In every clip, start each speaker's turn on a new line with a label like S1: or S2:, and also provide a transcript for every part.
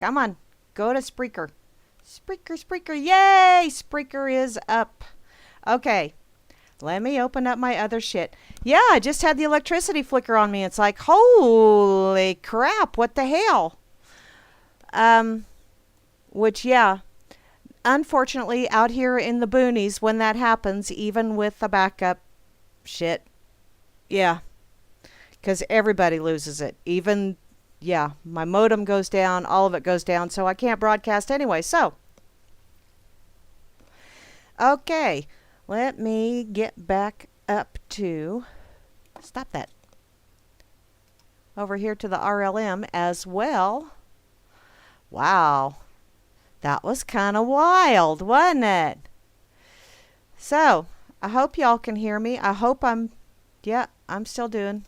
S1: Come on, go to Spreaker. Spreaker, yay! Spreaker is up. Okay, let me open up my other shit. Yeah, I just had the electricity flicker on me. It's like, holy crap, what the hell? Um, which, yeah, unfortunately, out here in the boonies, when that happens, even with the backup shit, yeah, because everybody loses it. Even, yeah, my modem goes down, all of it goes down, so I can't broadcast anyway. So, okay, let me get back up to, stop that, over here to the RLM as well. Wow, that was kind of wild, wasn't it? So, I hope y'all can hear me. I hope yeah, I'm still doing,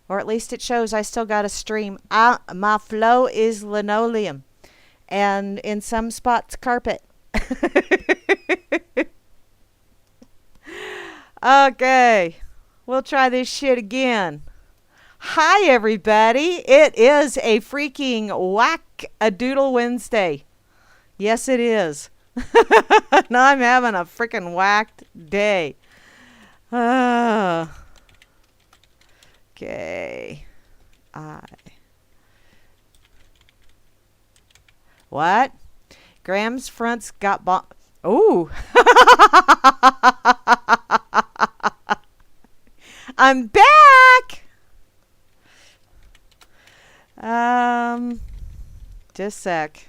S1: or at least it shows I still got a stream. My flow is linoleum, and in some spots, carpet. Okay, we'll try this shit again. Hi, everybody. It is a freaking whack a doodle Wednesday. Yes, it is. Now I'm having a freaking whacked day. Uh, okay. I. What? Graham's fronts got Ooh. I'm back. Just a sec.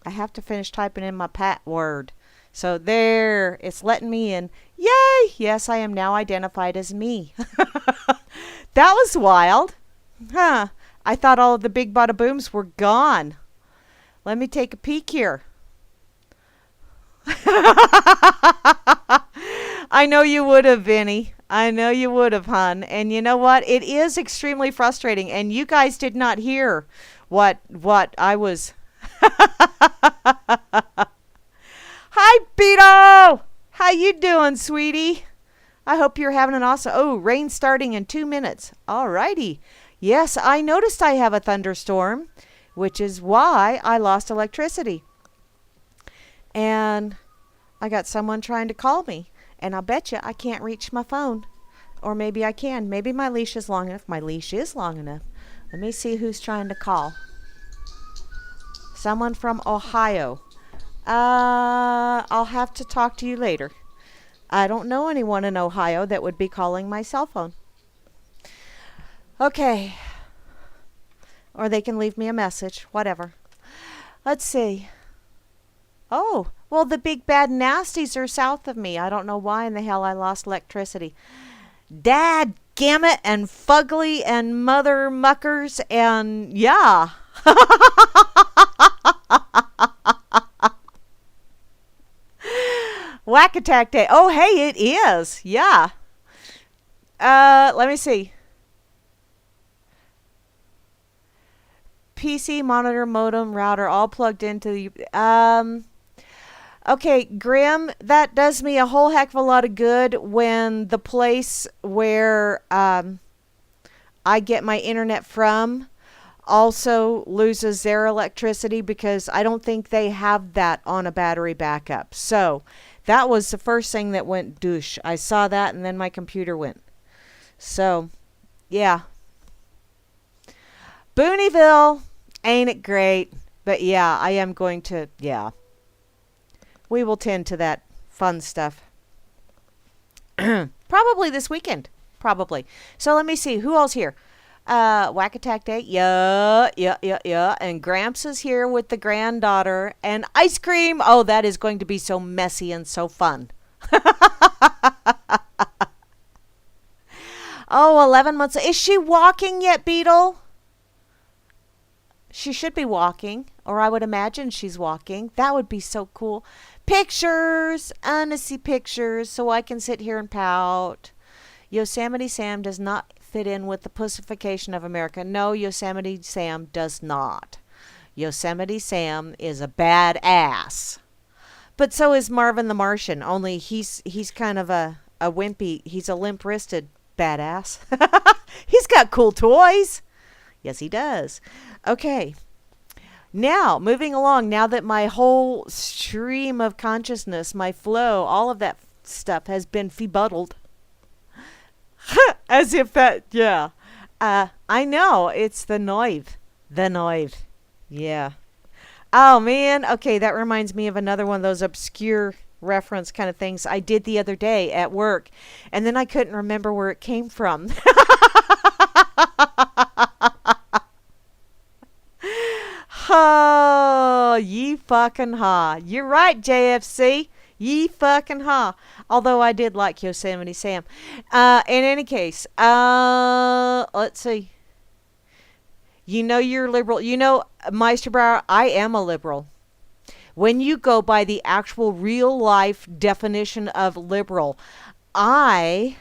S1: I have to finish typing in my password. So there, it's letting me in. Yay! Yes, I am now identified as me. That was wild. Huh. I thought all of the big bada booms were gone. Let me take a peek here. I know you would have, Vinny. I know you would have, hun. And you know what? It is extremely frustrating. And you guys did not hear what I was. Hi, Beto. How you doing, sweetie? I hope you're having an awesome. Oh, rain starting in 2 minutes. Alrighty. Yes, I noticed I have a thunderstorm, which is why I lost electricity. And I got someone trying to call me. And I'll bet you I can't reach my phone. Or maybe I can. Maybe my leash is long enough. My leash is long enough. Let me see who's trying to call. Someone from Ohio. I'll have to talk to you later. I don't know anyone in Ohio that would be calling my cell phone. Okay. Or they can leave me a message. Whatever. Let's see. Oh, well, the big bad nasties are south of me. I don't know why in the hell I lost electricity. Dad gammit and fugly and mother muckers and yeah. Whack attack day. Oh, hey, it is. Yeah. Let me see. PC, monitor, modem, router, all plugged into the. Okay, Grim, that does me a whole heck of a lot of good when the place where I get my internet from also loses their electricity because I don't think they have that on a battery backup. So that was the first thing that went douche. I saw that and then my computer went. So, yeah. Booneyville, ain't it great? But yeah, I am going to, yeah. We will tend to that fun stuff. Probably this weekend. Probably. So let me see. Who else here? Whack Attack Day. Yeah. And Gramps is here with the granddaughter. And ice cream. Oh, that is going to be so messy and so fun. Oh, 11 months. Is she walking yet, Beetle? She should be walking. Or I would imagine she's walking. That would be so cool. Pictures. I want to see pictures so I can sit here and pout. Yosemite Sam does not fit in with the pussification of America. No, Yosemite Sam does not. Yosemite Sam is a badass. But so is Marvin the Martian, only he's kind of a wimpy. He's a limp-wristed badass. He's got cool toys. Yes, he does. Okay. Now, moving along, now that my whole stream of consciousness, my flow, all of that stuff has been befuddled. As if that, yeah. I know, it's the noive. The noive. Yeah. Oh, man. Okay, that reminds me of another one of those obscure reference kind of things I did the other day at work. And then I couldn't remember where it came from. Oh, ye fucking ha. You're right, JFC. Ye fucking ha. Although I did like Yosemite Sam. In any case, let's see. You know you're liberal. You know, Meisterbrower, I am a liberal. When you go by the actual real life definition of liberal, I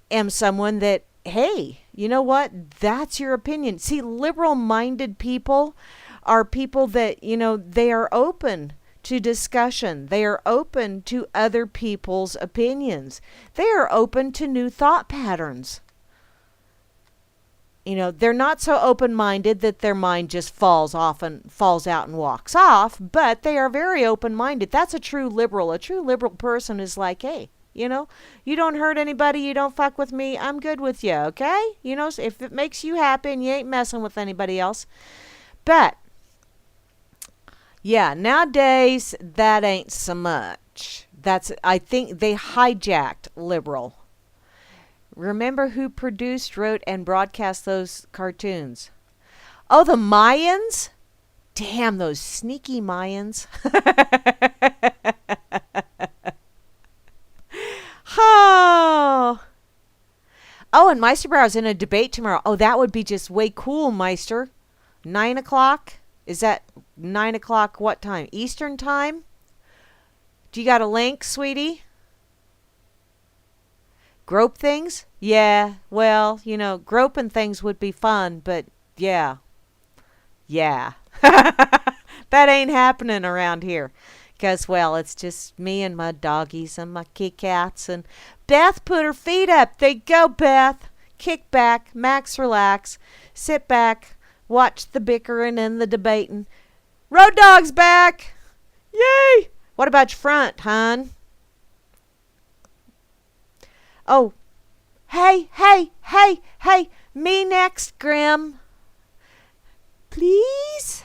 S1: am someone that, hey, you know what? That's your opinion. See, liberal-minded people are people that, you know, they are open to discussion. They are open to other people's opinions. They are open to new thought patterns. You know, they're not so open-minded that their mind just falls out and walks off, but they are very open-minded. That's a true liberal. A true liberal person is like, hey, you know, you don't hurt anybody, you don't fuck with me, I'm good with you, okay? You know, if it makes you happy and you ain't messing with anybody else. But, yeah, nowadays, that ain't so much. I think they hijacked liberal. Remember who produced, wrote, and broadcast those cartoons? Oh, the Mayans? Damn, those sneaky Mayans. Oh. Oh, and Meisterbrower's in a debate tomorrow. Oh, that would be just way cool, Meister. 9 o'clock? Is that 9 o'clock what time? Eastern time? Do you got a link, sweetie? Grope things? Yeah, well, you know, groping things would be fun, but yeah. Yeah. That ain't happening around here. Because, well, it's just me and my doggies and my kitty-cats. And Beth put her feet up. There you go, Beth. Kick back, max relax, sit back, watch the bickering and the debating. Road dog's back. Yay. What about your front, hon? Oh, hey, me next, Grim. Please?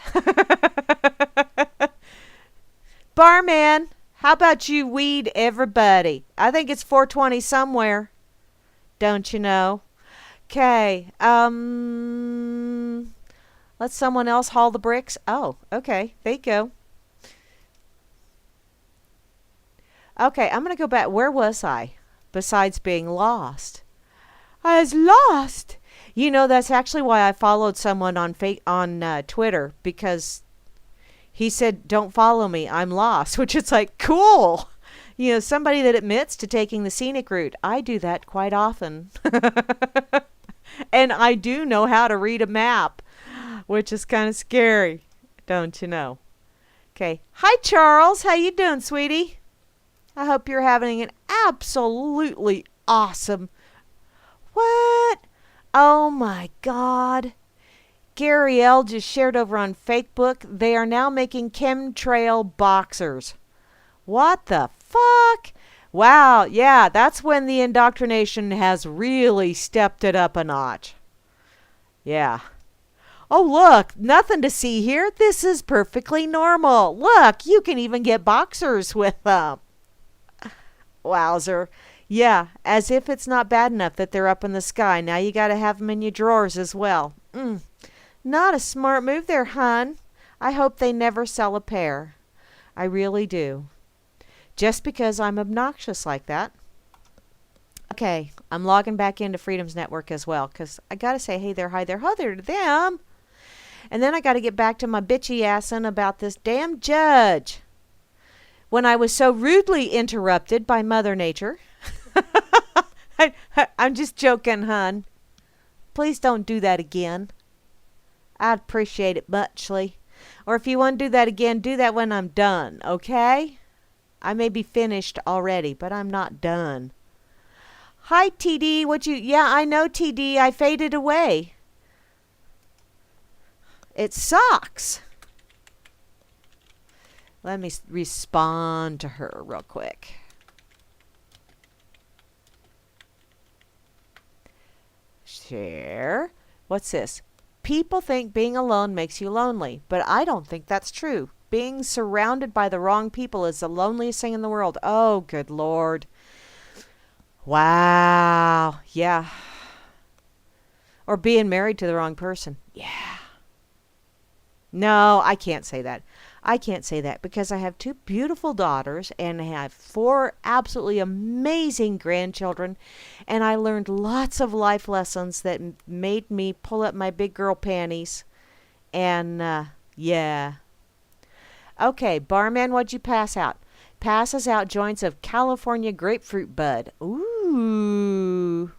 S1: Barman, how about you weed everybody? I think it's 420 somewhere. Don't you know? Okay, let someone else haul the bricks. Oh, okay, there you go. Okay, I'm going to go back. Where was I? Besides being lost. I was lost. You know, that's actually why I followed someone on Twitter, because he said, don't follow me, I'm lost, which is like, cool. You know, somebody that admits to taking the scenic route. I do that quite often. And I do know how to read a map, which is kind of scary, don't you know? Okay. Hi, Charles. How you doing, sweetie? I hope you're having an absolutely awesome... What? Oh, my God. Gary L. just shared over on Facebook. They are now making chemtrail boxers. What the fuck? Wow, yeah, that's when the indoctrination has really stepped it up a notch. Yeah. Oh, look, nothing to see here. This is perfectly normal. Look, you can even get boxers with them. Wowzer. Yeah, as if it's not bad enough that they're up in the sky. Now you got to have them in your drawers as well. Not a smart move there, hon. I hope they never sell a pair. I really do. Just because I'm obnoxious like that. Okay, I'm logging back into Freedom's Network as well, because I got to say, hey there, hi there, ho there to them. And then I got to get back to my bitchy assin' about this damn judge. When I was so rudely interrupted by Mother Nature. I'm just joking, hon. Please don't do that again. I'd appreciate it muchly. Or if you want to do that again, do that when I'm done, okay? I may be finished already, but I'm not done. Hi, TD. Yeah, I know, TD. I faded away. It sucks. Let me respond to her real quick. Share. What's this? People think being alone makes you lonely, but I don't think that's true. Being surrounded by the wrong people is the loneliest thing in the world. Oh, good Lord. Wow. Yeah. Or being married to the wrong person. Yeah. No, I can't say that. I can't say that because I have 2 beautiful daughters and I have 4 absolutely amazing grandchildren. And I learned lots of life lessons that made me pull up my big girl panties. And, yeah. Okay, barman, what'd you pass out? Passes out joints of California grapefruit bud. Ooh.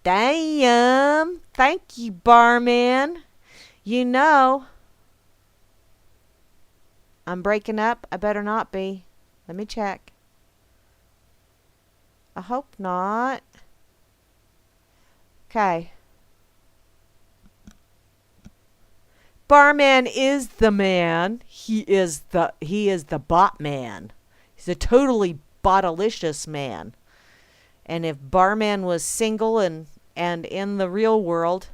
S1: Damn. Thank you, barman. You know, I'm breaking up. I better not be. Let me check. I hope not. Okay. Barman is the man. He is the bot man. He's a totally botalicious man. And if Barman was single and in the real world,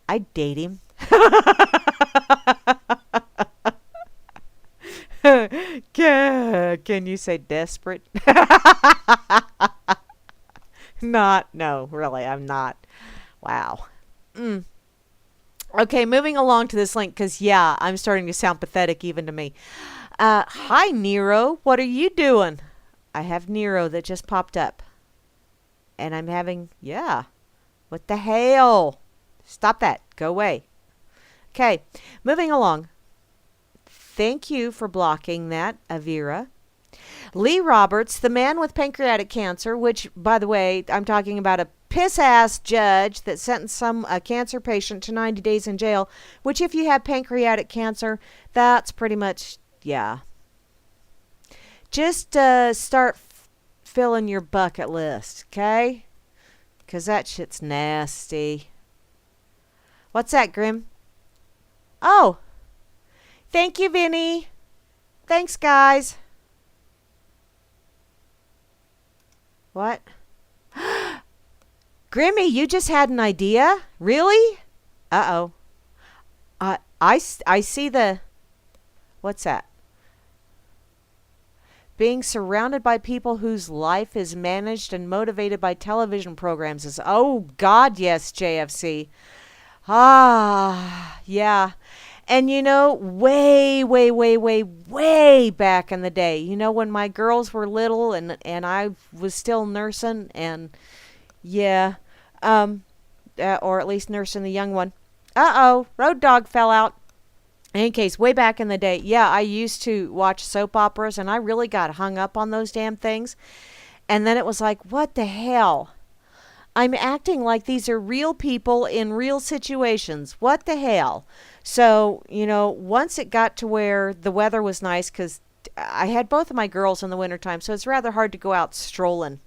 S1: I'd date him. Can you say desperate? No, really, I'm not. Wow. Okay, moving along to this link, because, yeah, I'm starting to sound pathetic even to me. Hi, Nero. What are you doing? I have Nero that just popped up. And I'm having, yeah. What the hell? Stop that. Go away. Okay, moving along. Thank you for blocking that, Avira. Lee Roberts, the man with pancreatic cancer, which, by the way, I'm talking about a piss-ass judge that sentenced a cancer patient to 90 days in jail, which if you have pancreatic cancer, that's pretty much, yeah. Just start filling your bucket list, okay? Because that shit's nasty. What's that, Grim? Oh, thank you, Vinny. Thanks, guys. What? Grimmy, you just had an idea? Really? Uh-oh. I see the... What's that? Being surrounded by people whose life is managed and motivated by television programs is... Oh, God, yes, JFC. Ah, yeah. And you know, way back in the day, you know, when my girls were little and I was still nursing and yeah, or at least nursing the young one. Uh-oh, Road Dog fell out. In any case, way back in the day, yeah, I used to watch soap operas and I really got hung up on those damn things. And then it was like, what the hell? I'm acting like these are real people in real situations. What the hell? So, you know, once it got to where the weather was nice, because I had both of my girls in the wintertime, so it's rather hard to go out strolling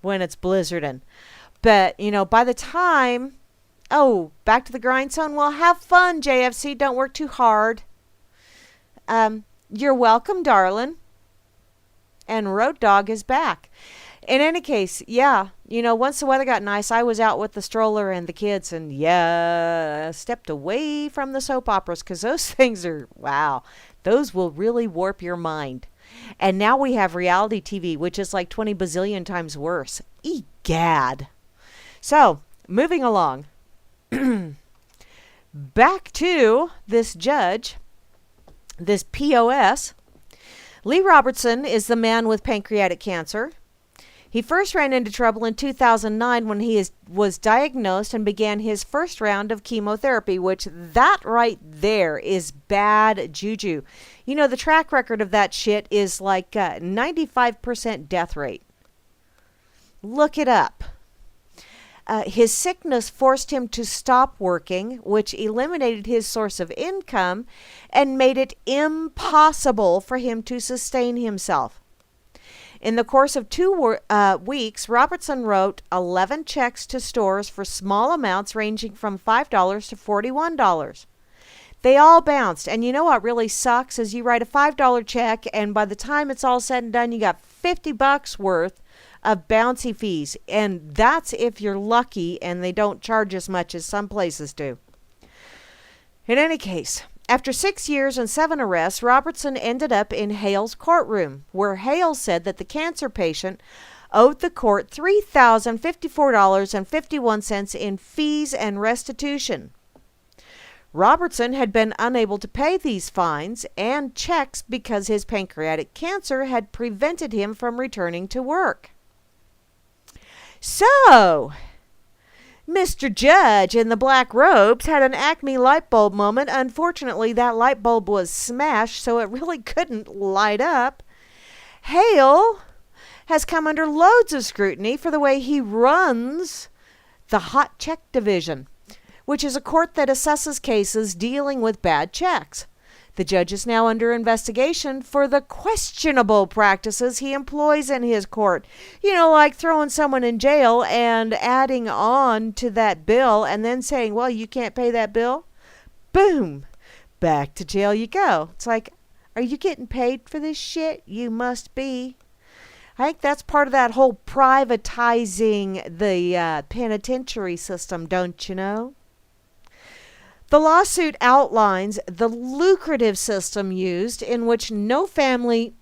S1: when it's blizzarding. But, you know, by the time, oh, back to the grindstone, well, have fun, JFC. Don't work too hard. You're welcome, darling. And Road Dog is back. In any case, yeah, you know, once the weather got nice, I was out with the stroller and the kids and, yeah, stepped away from the soap operas because those things are, wow, those will really warp your mind. And now we have reality TV, which is like 20 bazillion times worse. Egad. So, moving along. Back to this judge, this POS. Lee Robertson is the man with pancreatic cancer. He first ran into trouble in 2009 when he was diagnosed and began his first round of chemotherapy, which that right there is bad juju. You know, the track record of that shit is like 95% death rate. Look it up. His sickness forced him to stop working, which eliminated his source of income and made it impossible for him to sustain himself. In the course of 2 weeks, Robertson wrote 11 checks to stores for small amounts ranging from $5 to $41. They all bounced. And you know what really sucks is you write a $5 check, and by the time it's all said and done, you got $50 worth of bouncy fees. And that's if you're lucky and they don't charge as much as some places do. In any case, after 6 years and 7 arrests, Robertson ended up in Hale's courtroom, where Hale said that the cancer patient owed the court $3,054.51 in fees and restitution. Robertson had been unable to pay these fines and checks because his pancreatic cancer had prevented him from returning to work. So, Mr. Judge in the black robes had an Acme light bulb moment. Unfortunately, that light bulb was smashed, so it really couldn't light up. Hale has come under loads of scrutiny for the way he runs the hot check division, which is a court that assesses cases dealing with bad checks. The judge is now under investigation for the questionable practices he employs in his court. You know, like throwing someone in jail and adding on to that bill and then saying, well, you can't pay that bill. Boom. Back to jail you go. It's like, are you getting paid for this shit? You must be. I think that's part of that whole privatizing the penitentiary system, don't you know? The lawsuit outlines the lucrative system used in which no family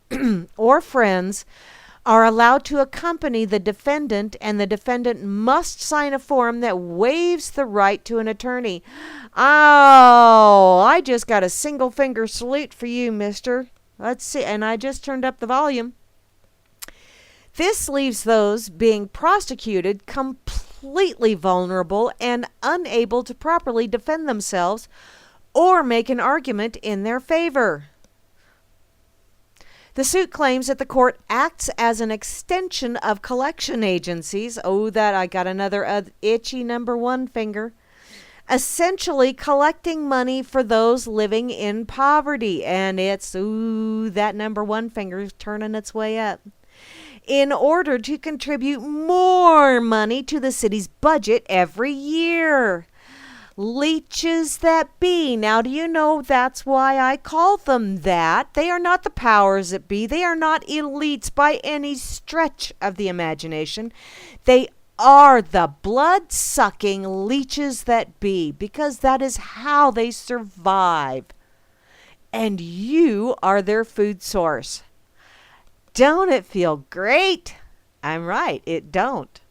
S1: or friends are allowed to accompany the defendant, and the defendant must sign a form that waives the right to an attorney. Oh, I just got a single finger salute for you, mister. Let's see, and I just turned up the volume. This leaves those being prosecuted completely vulnerable and unable to properly defend themselves or make an argument in their favor. The suit claims that the court acts as an extension of collection agencies. Oh, that I got another itchy number one finger. Essentially collecting money for those living in poverty. And it's, that number one finger is turning its way up, in order to contribute more money to the city's budget every year. Leeches that be. Now, do you know that's why I call them that? They are not the powers that be. They are not elites by any stretch of the imagination. They are the blood-sucking leeches that be, because that is how they survive. And you are their food source. Don't it feel great? I'm right, it don't.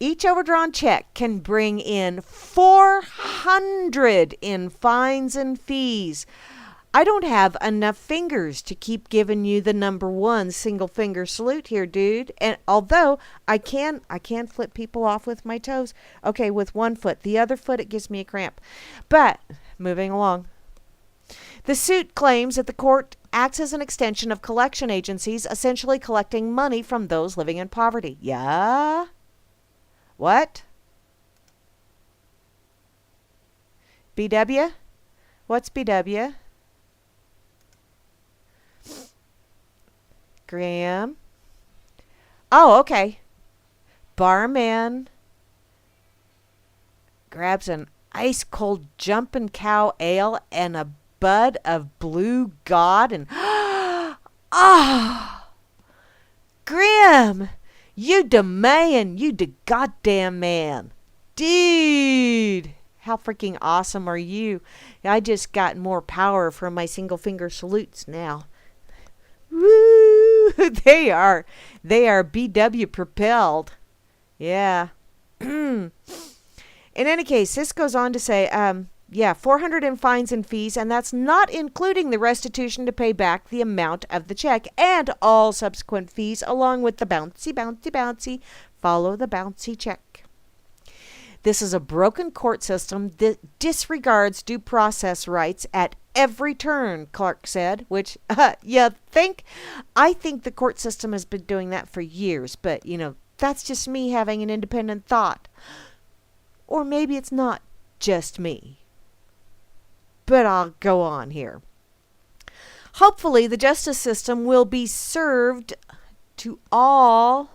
S1: Each overdrawn check can bring in $400 in fines and fees. I don't have enough fingers to keep giving you the number one single finger salute here, dude. And although I can flip people off with my toes. Okay, with one foot. The other foot, it gives me a cramp. But moving along. The suit claims that the court acts as an extension of collection agencies, essentially collecting money from those living in poverty. Yeah? What? BW? What's BW? Graham? Oh, okay. Barman grabs an ice cold jumping cow ale and a bud of blue god and Grim, you the man, you the goddamn man. Dude, how freaking awesome are you? I just got more power from my single finger salutes now. Woo! They are BW propelled. Yeah. In any case, this goes on to say, $400 in fines and fees, and that's not including the restitution to pay back the amount of the check and all subsequent fees, along with the bouncy, follow the bouncy check. This is a broken court system that disregards due process rights at every turn, Clark said, which, I think the court system has been doing that for years, but, that's just me having an independent thought. Or maybe it's not just me. But I'll go on here. Hopefully, the justice system will be served to all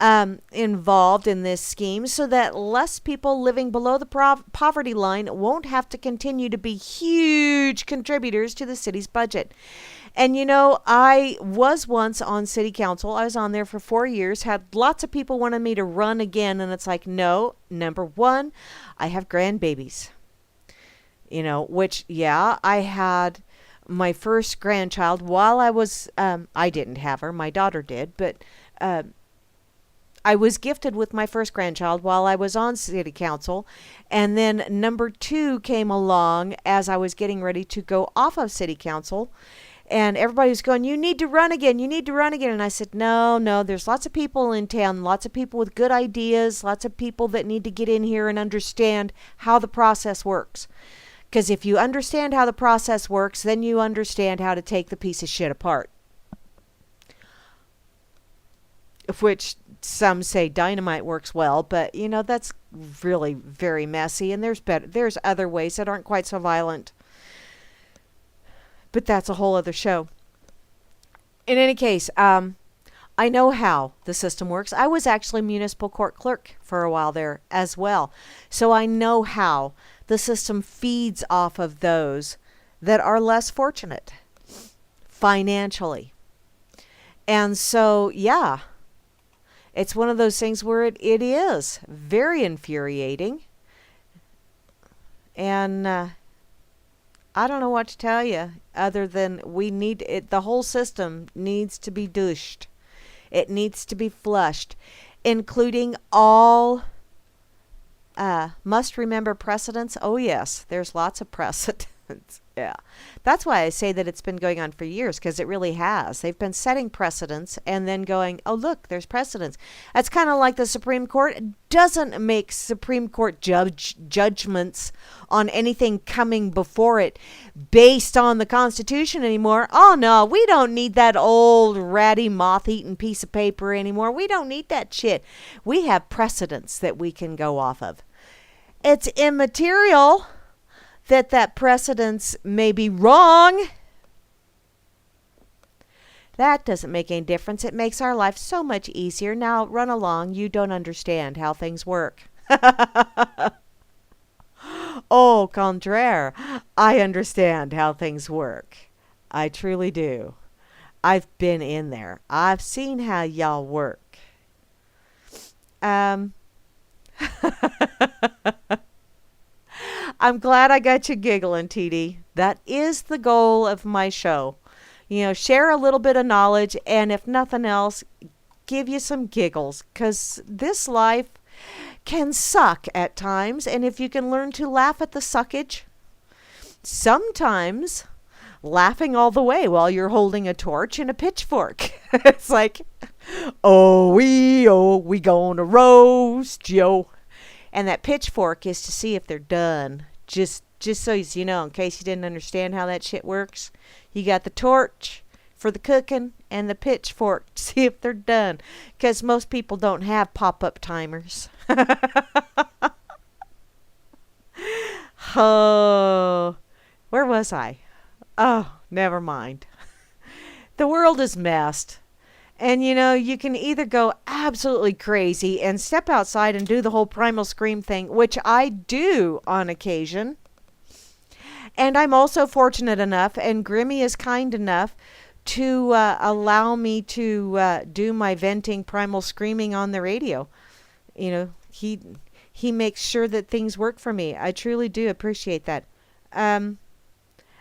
S1: involved in this scheme so that less people living below the poverty line won't have to continue to be huge contributors to the city's budget. And I was once on city council. I was on there for 4 years, had lots of people wanted me to run again. And it's like, no, number one, I have grandbabies, which, yeah, I had my first grandchild while I didn't have her, my daughter did, but I was gifted with my first grandchild while I was on city council. And then number two came along as I was getting ready to go off of city council. And everybody was going, you need to run again. You need to run again. And I said, no, there's lots of people in town, lots of people with good ideas, lots of people that need to get in here and understand how the process works. Because if you understand how the process works, then you understand how to take the piece of shit apart. Which some say dynamite works well, but that's really very messy. And there's other ways that aren't quite so violent. But that's a whole other show. In any case, I know how the system works. I was actually municipal court clerk for a while there as well. So I know how the system feeds off of those that are less fortunate financially. And so, yeah, it's one of those things where it is very infuriating. And I don't know what to tell you other than we need it. The whole system needs to be douched. It needs to be flushed, including all must remember precedents. Oh, yes, there's lots of precedents. Yeah, that's why I say that it's been going on for years, because it really has. They've been setting precedents and then going, oh, look, there's precedents. That's kind of like the Supreme Court doesn't make Supreme Court judgments on anything coming before it based on the Constitution anymore. Oh, no, we don't need that old ratty moth-eaten piece of paper anymore. We don't need that shit. We have precedents that we can go off of. It's immaterial that precedence may be wrong. That doesn't make any difference. It makes our life so much easier. Now, run along. You don't understand how things work. Au contraire, I understand how things work. I truly do. I've been in there. I've seen how y'all work. I'm glad I got you giggling, TD. That is the goal of my show. Share a little bit of knowledge, and if nothing else, give you some giggles, because this life can suck at times, and if you can learn to laugh at the suckage, sometimes laughing all the way while you're holding a torch and a pitchfork. It's like, we gonna roast, yo. And that pitchfork is to see if they're done. Just so you know, in case you didn't understand how that shit works. You got the torch for the cooking and the pitchfork to see if they're done. Because most people don't have pop-up timers. Oh, where was I? Oh, never mind. The world is messed. And, you can either go absolutely crazy and step outside and do the whole primal scream thing, which I do on occasion. And I'm also fortunate enough, and Grammy is kind enough, to allow me to do my venting primal screaming on the radio. He makes sure that things work for me. I truly do appreciate that.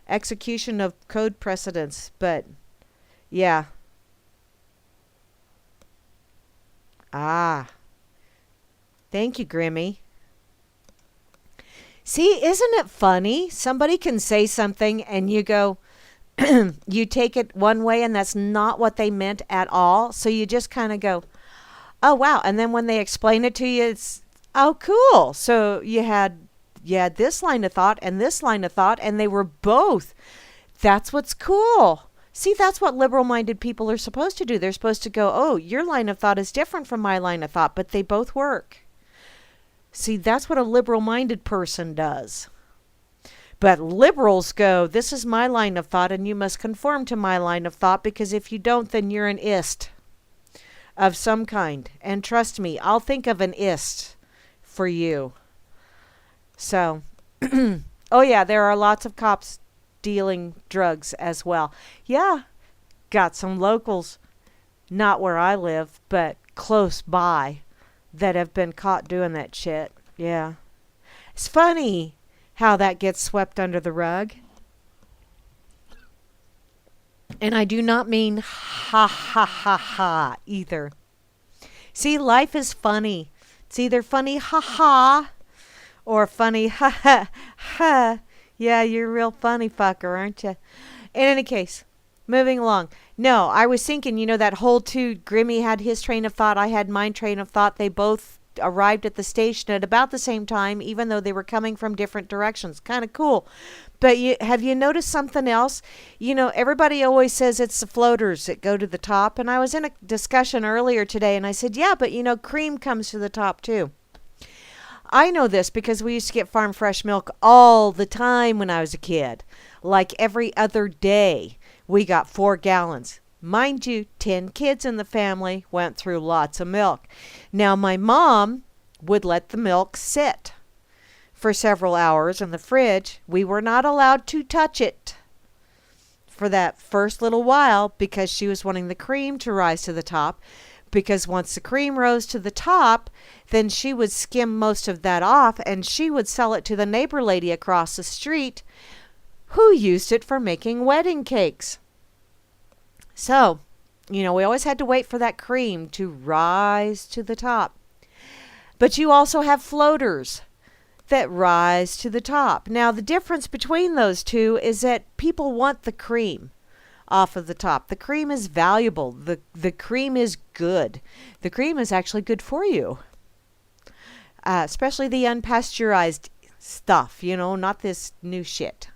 S1: Execution of code precedents, but yeah. Thank you, Grammy. See, isn't it funny? Somebody can say something and you go, you take it one way and that's not what they meant at all. So you just kind of go, oh, wow. And then when they explain it to you, it's, oh, cool. So you had this line of thought and this line of thought, and they were both. That's what's cool. See, that's what liberal-minded people are supposed to do. They're supposed to go, oh, your line of thought is different from my line of thought, but they both work. See, that's what a liberal-minded person does. But liberals go, this is my line of thought, and you must conform to my line of thought, because if you don't, then you're an ist. of some kind. And trust me, I'll think of an ist for you. So, oh yeah, there are lots of cops dealing drugs as well. Yeah, got some locals, not where I live, but close by, that have been caught doing that shit. Yeah. It's funny how that gets swept under the rug. And I do not mean ha ha ha ha either. See, life is funny. It's either funny ha ha or funny ha ha ha. Yeah, you're a real funny fucker, aren't you? In any case, moving along. No, I was thinking, that whole two, Grimmy had his train of thought, I had my train of thought. They both arrived at the station at about the same time, even though they were coming from different directions. Kind of cool. But have you noticed something else? Everybody always says it's the floaters that go to the top. And I was in a discussion earlier today and I said, yeah, but cream comes to the top too. I know this because we used to get farm fresh milk all the time when I was a kid. Like every other day, we got 4 gallons. Mind you, 10 kids in the family went through lots of milk. Now, my mom would let the milk sit for several hours in the fridge. We were not allowed to touch it for that first little while because she was wanting the cream to rise to the top. Because once the cream rose to the top, then she would skim most of that off and she would sell it to the neighbor lady across the street who used it for making wedding cakes. So, we always had to wait for that cream to rise to the top. But you also have floaters that rise to the top. Now, the difference between those two is that people want the cream off of the top. The cream is valuable. The cream is good. The cream is actually good for you. Especially the unpasteurized stuff, not this new shit.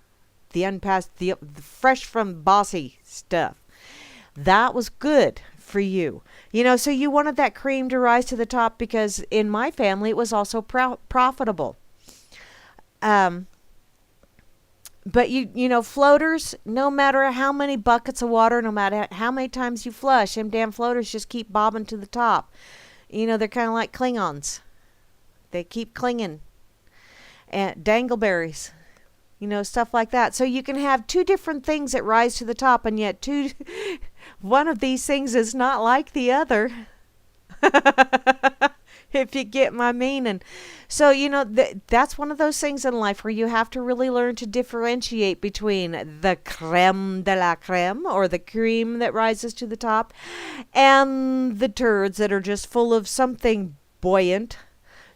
S1: The fresh from Bossy stuff. That was good for you. So you wanted that cream to rise to the top because in my family it was also profitable. But floaters, no matter how many buckets of water, no matter how many times you flush, them damn floaters just keep bobbing to the top. They're kind of like Klingons. They keep clinging. And dangleberries, stuff like that. So you can have 2 different things that rise to the top, and yet one of these things is not like the other. If you get my meaning. So, that's one of those things in life where you have to really learn to differentiate between the creme de la creme, or the cream that rises to the top, and the turds that are just full of something buoyant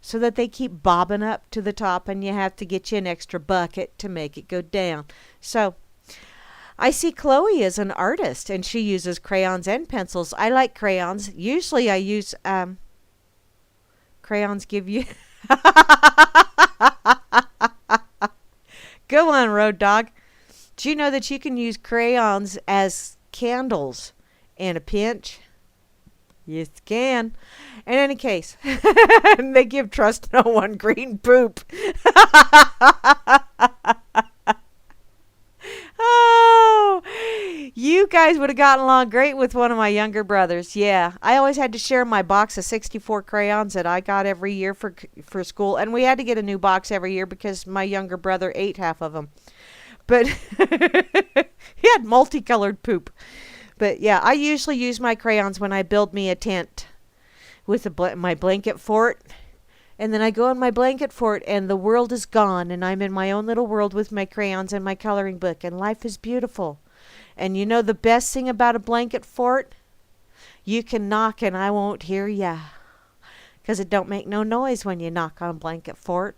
S1: so that they keep bobbing up to the top and you have to get you an extra bucket to make it go down. So, I see Chloe as an artist and she uses crayons and pencils. I like crayons. Usually I use... crayons give you... Go on, road dog. Do you know that you can use crayons as candles in a pinch? Yes, you can. In any case, they give trust no one green poop. Oh, you guys would have gotten along great with one of my younger brothers. Yeah, I always had to share my box of 64 crayons that I got every year for school. And we had to get a new box every year because my younger brother ate half of them. But he had multicolored poop. But yeah, I usually use my crayons when I build me a tent with my blanket fort. And then I go in my blanket fort and the world is gone and I'm in my own little world with my crayons and my coloring book and life is beautiful. And the best thing about a blanket fort? You can knock and I won't hear ya. Because it don't make no noise when you knock on a blanket fort.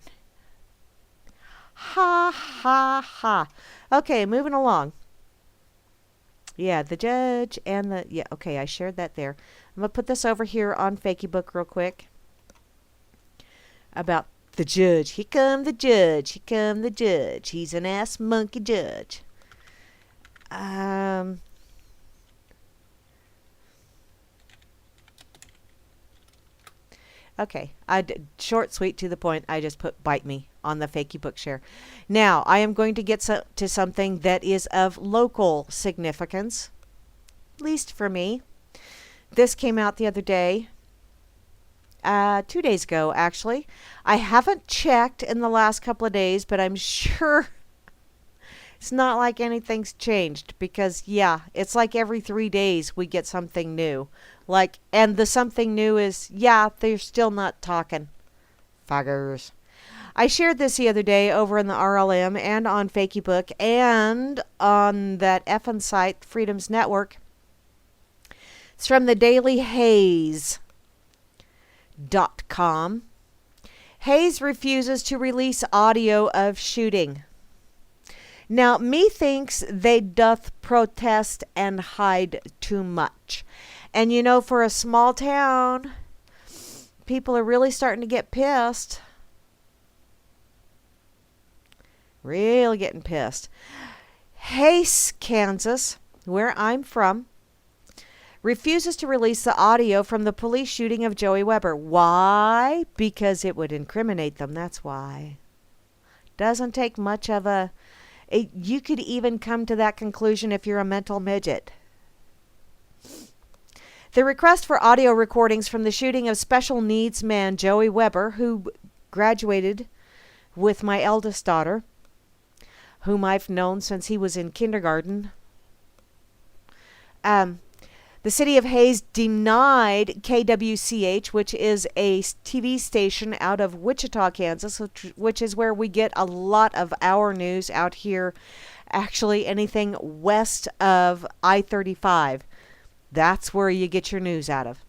S1: Ha, ha, ha. Okay, moving along. Yeah, the judge and the... Yeah, okay, I shared that there. I'm going to put this over here on Fakey Book real quick. About the judge. Here come the judge. Here come the judge. He's an ass monkey judge. Okay. Short, sweet, to the point. I just put bite me on the Fakey Book share. Now, I am going to get to something that is of local significance. At least for me. This came out the other day. 2 days ago, actually. I haven't checked in the last couple of days, but I'm sure it's not like anything's changed because, yeah, it's like every 3 days we get something new. Like, and the something new is, yeah, they're still not talking. Fuckers. I shared this the other day over in the RLM and on Fakeybook and on that effing site, Freedom's Network. It's from the Daily Haze.com. Hayes refuses to release audio of shooting. Now, methinks they doth protest and hide too much. And you know, for a small town, people are really starting to get pissed. Really getting pissed. Hays, Kansas, where I'm from, refuses to release the audio from the police shooting of Joey Weber. Why? Because it would incriminate them. That's why. Doesn't take much of a... You could even come to that conclusion if you're a mental midget. The request for audio recordings from the shooting of special needs man Joey Weber, who graduated with my eldest daughter, whom I've known since he was in kindergarten. The city of Hays denied KWCH, which is a TV station out of Wichita, Kansas, which is where we get a lot of our news out here. Actually, anything west of I-35. That's where you get your news out of.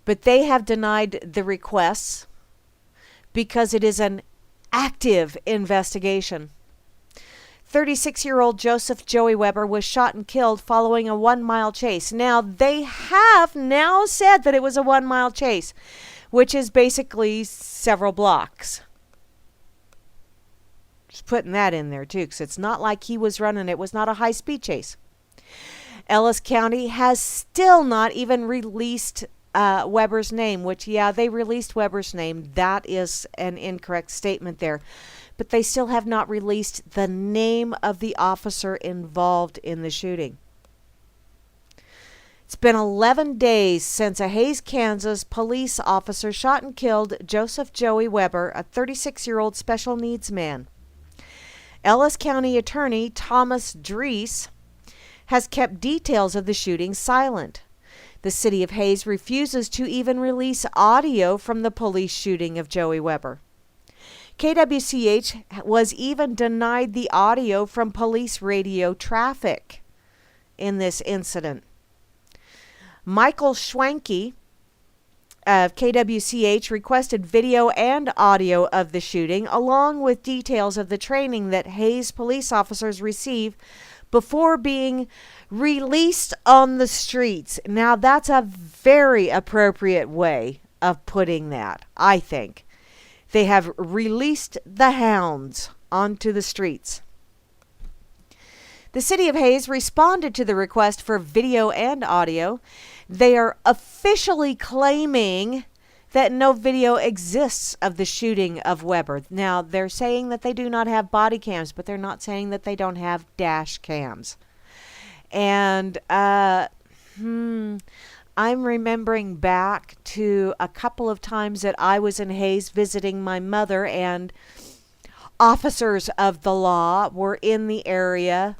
S1: But they have denied the requests because it is an active investigation. 36-year-old Joseph Joey Weber was shot and killed following a 1-mile chase. Now, they have now said that it was a 1-mile chase, which is basically several blocks. Just putting that in there, too, because it's not like he was running. It was not a high-speed chase. Ellis County has still not even released Weber's name, which, yeah, they released Weber's name. That is an incorrect statement there. But they still have not released the name of the officer involved in the shooting. It's been 11 days since a Hays, Kansas police officer shot and killed Joseph Joey Weber, a 36-year-old special needs man. Ellis County Attorney Thomas Drees has kept details of the shooting silent. The city of Hays refuses to even release audio from the police shooting of Joey Weber. KWCH was even denied the audio from police radio traffic in this incident. Michael Schwanke of KWCH requested video and audio of the shooting, along with details of the training that Hays police officers receive before being released on the streets. Now, that's a very appropriate way of putting that, I think. They have released the hounds onto the streets. The city of Hays responded to the request for video and audio. They are officially claiming that no video exists of the shooting of Weber. Now, they're saying that they do not have body cams, but they're not saying that they don't have dash cams. And I'm remembering back to a couple of times that I was in Hays visiting my mother, and officers of the law were in the area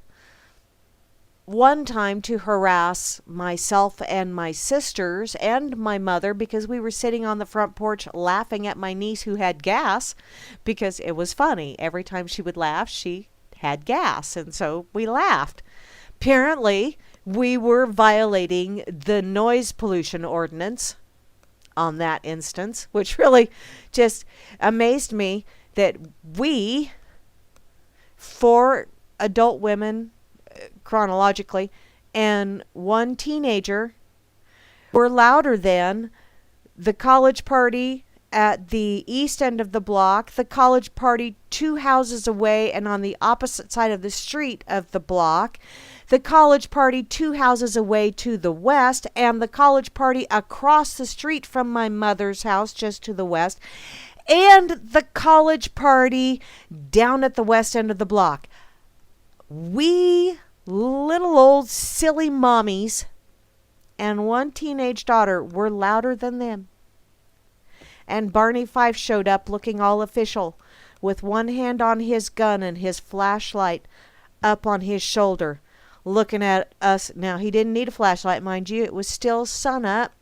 S1: one time to harass myself and my sisters and my mother because we were sitting on the front porch laughing at my niece who had gas because it was funny. Every time she would laugh, she had gas, and so we laughed. Apparently, we were violating the noise pollution ordinance on that instance, which really just amazed me that we, 4 adult women, chronologically, and 1 teenager, were louder than the college party at the east end of the block, the college party 2 houses away and on the opposite side of the street of the block, the college party 2 houses away to the west, and the college party across the street from my mother's house just to the west, and the college party down at the west end of the block. We little old silly mommies and one teenage daughter were louder than them. And Barney Fife showed up looking all official, with one hand on his gun and his flashlight up on his shoulder, looking at us. Now, he didn't need a flashlight, mind you. It was still sun up.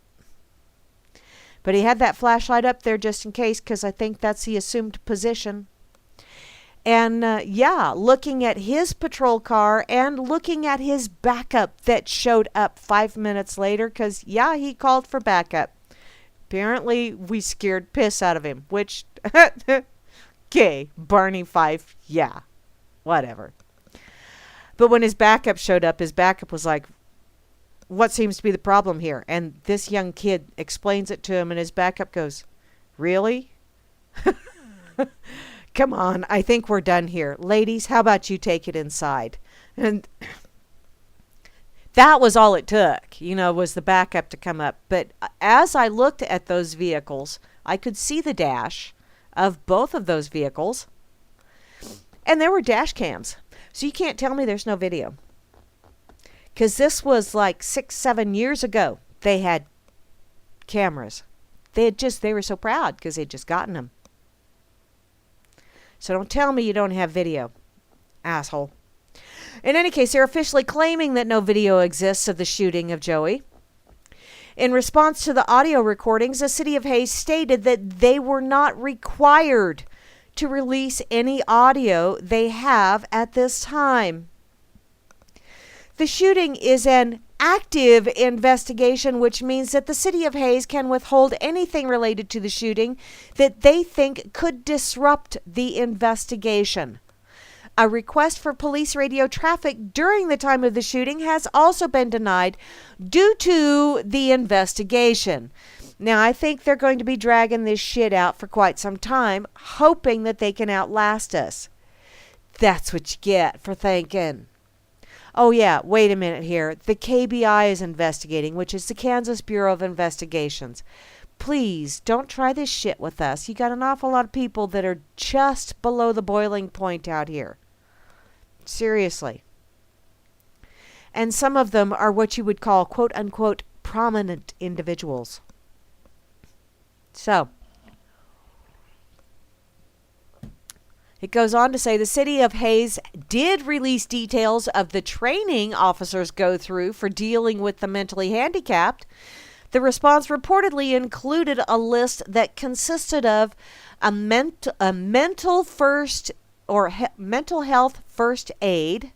S1: But he had that flashlight up there just in case, because I think that's the assumed position. And looking at his patrol car and looking at his backup that showed up 5 minutes later, because, he called for backup. Apparently, we scared piss out of him, which, okay, Barney Fife, whatever. But when his backup showed up, his backup was like, what seems to be the problem here? And this young kid explains it to him, and his backup goes, really? Come on, I think we're done here. Ladies, how about you take it inside? And that was all it took, was the backup to come up. But as I looked at those vehicles, I could see the dash of both of those vehicles. And there were dash cams. So you can't tell me there's no video. Because this was like 6-7 years ago. They had cameras. They were so proud because they'd just gotten them. So don't tell me you don't have video, asshole. In any case, they're officially claiming that no video exists of the shooting of Joey. In response to the audio recordings, the city of Hayes stated that they were not required to release any audio they have at this time. The shooting is an active investigation, which means that the city of Hayes can withhold anything related to the shooting that they think could disrupt the investigation. A request for police radio traffic during the time of the shooting has also been denied due to the investigation. Now, I think they're going to be dragging this shit out for quite some time, hoping that they can outlast us. That's what you get for thinking. Oh, yeah, wait a minute here. The KBI is investigating, which is the Kansas Bureau of Investigations. Please, don't try this shit with us. You got an awful lot of people that are just below the boiling point out here. Seriously. And some of them are what you would call, quote unquote, prominent individuals. So, it goes on to say the city of Hayes did release details of the training officers go through for dealing with the mentally handicapped. The response reportedly included a list that consisted of a mental first or mental health first aid.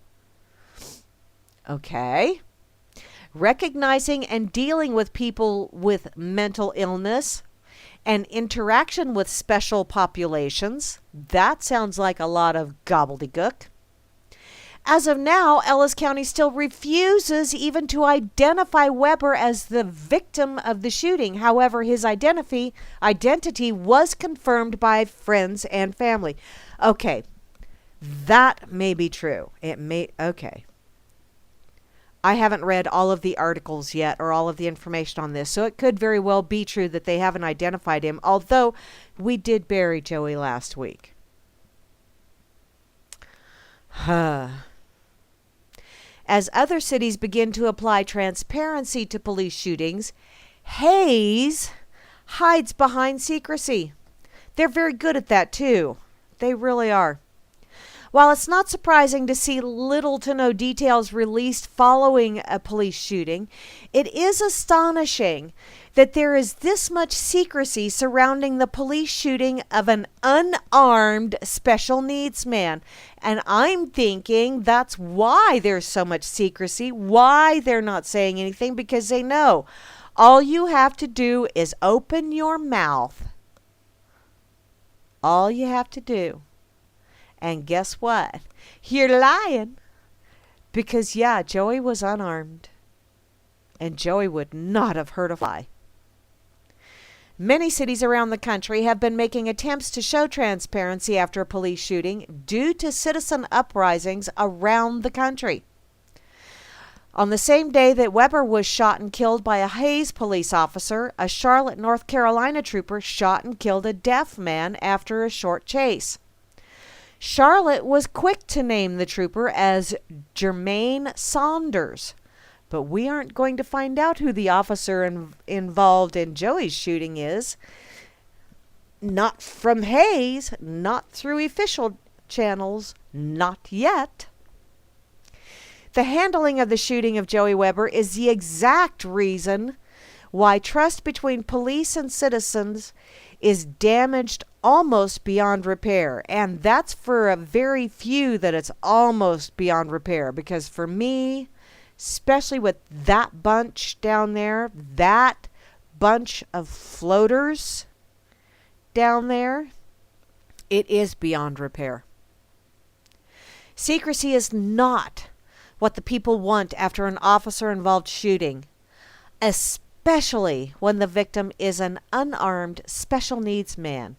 S1: Okay. Recognizing and dealing with people with mental illness and interaction with special populations. That sounds like a lot of gobbledygook. As of now, Ellis County still refuses even to identify Weber as the victim of the shooting. However, his identity was confirmed by friends and family. Okay, that may be true. Okay. I haven't read all of the articles yet or all of the information on this, so it could very well be true that they haven't identified him, although we did bury Joey last week. As other cities begin to apply transparency to police shootings, Hayes hides behind secrecy. They're very good at that too. They really are. While it's not surprising to see little to no details released following a police shooting, it is astonishing that there is this much secrecy surrounding the police shooting of an unarmed special needs man. And I'm thinking that's why there's so much secrecy, why they're not saying anything, because they know all you have to do is open your mouth. All you have to do. And guess what? You're lying. Because, Joey was unarmed. And Joey would not have hurt a fly. Many cities around the country have been making attempts to show transparency after a police shooting due to citizen uprisings around the country. On the same day that Weber was shot and killed by a Hayes police officer, a Charlotte, North Carolina trooper shot and killed a deaf man after a short chase. Charlotte was quick to name the trooper as Jermaine Saunders. But we aren't going to find out who the officer involved in Joey's shooting is. Not from Hayes, not through official channels, not yet. The handling of the shooting of Joey Weber is the exact reason why trust between police and citizens is damaged almost beyond repair. And that's for a very few that it's almost beyond repair. Because for me, especially with that bunch down there, that bunch of floaters down there, it is beyond repair. Secrecy is not what the people want after an officer-involved shooting, especially when the victim is an unarmed special needs man.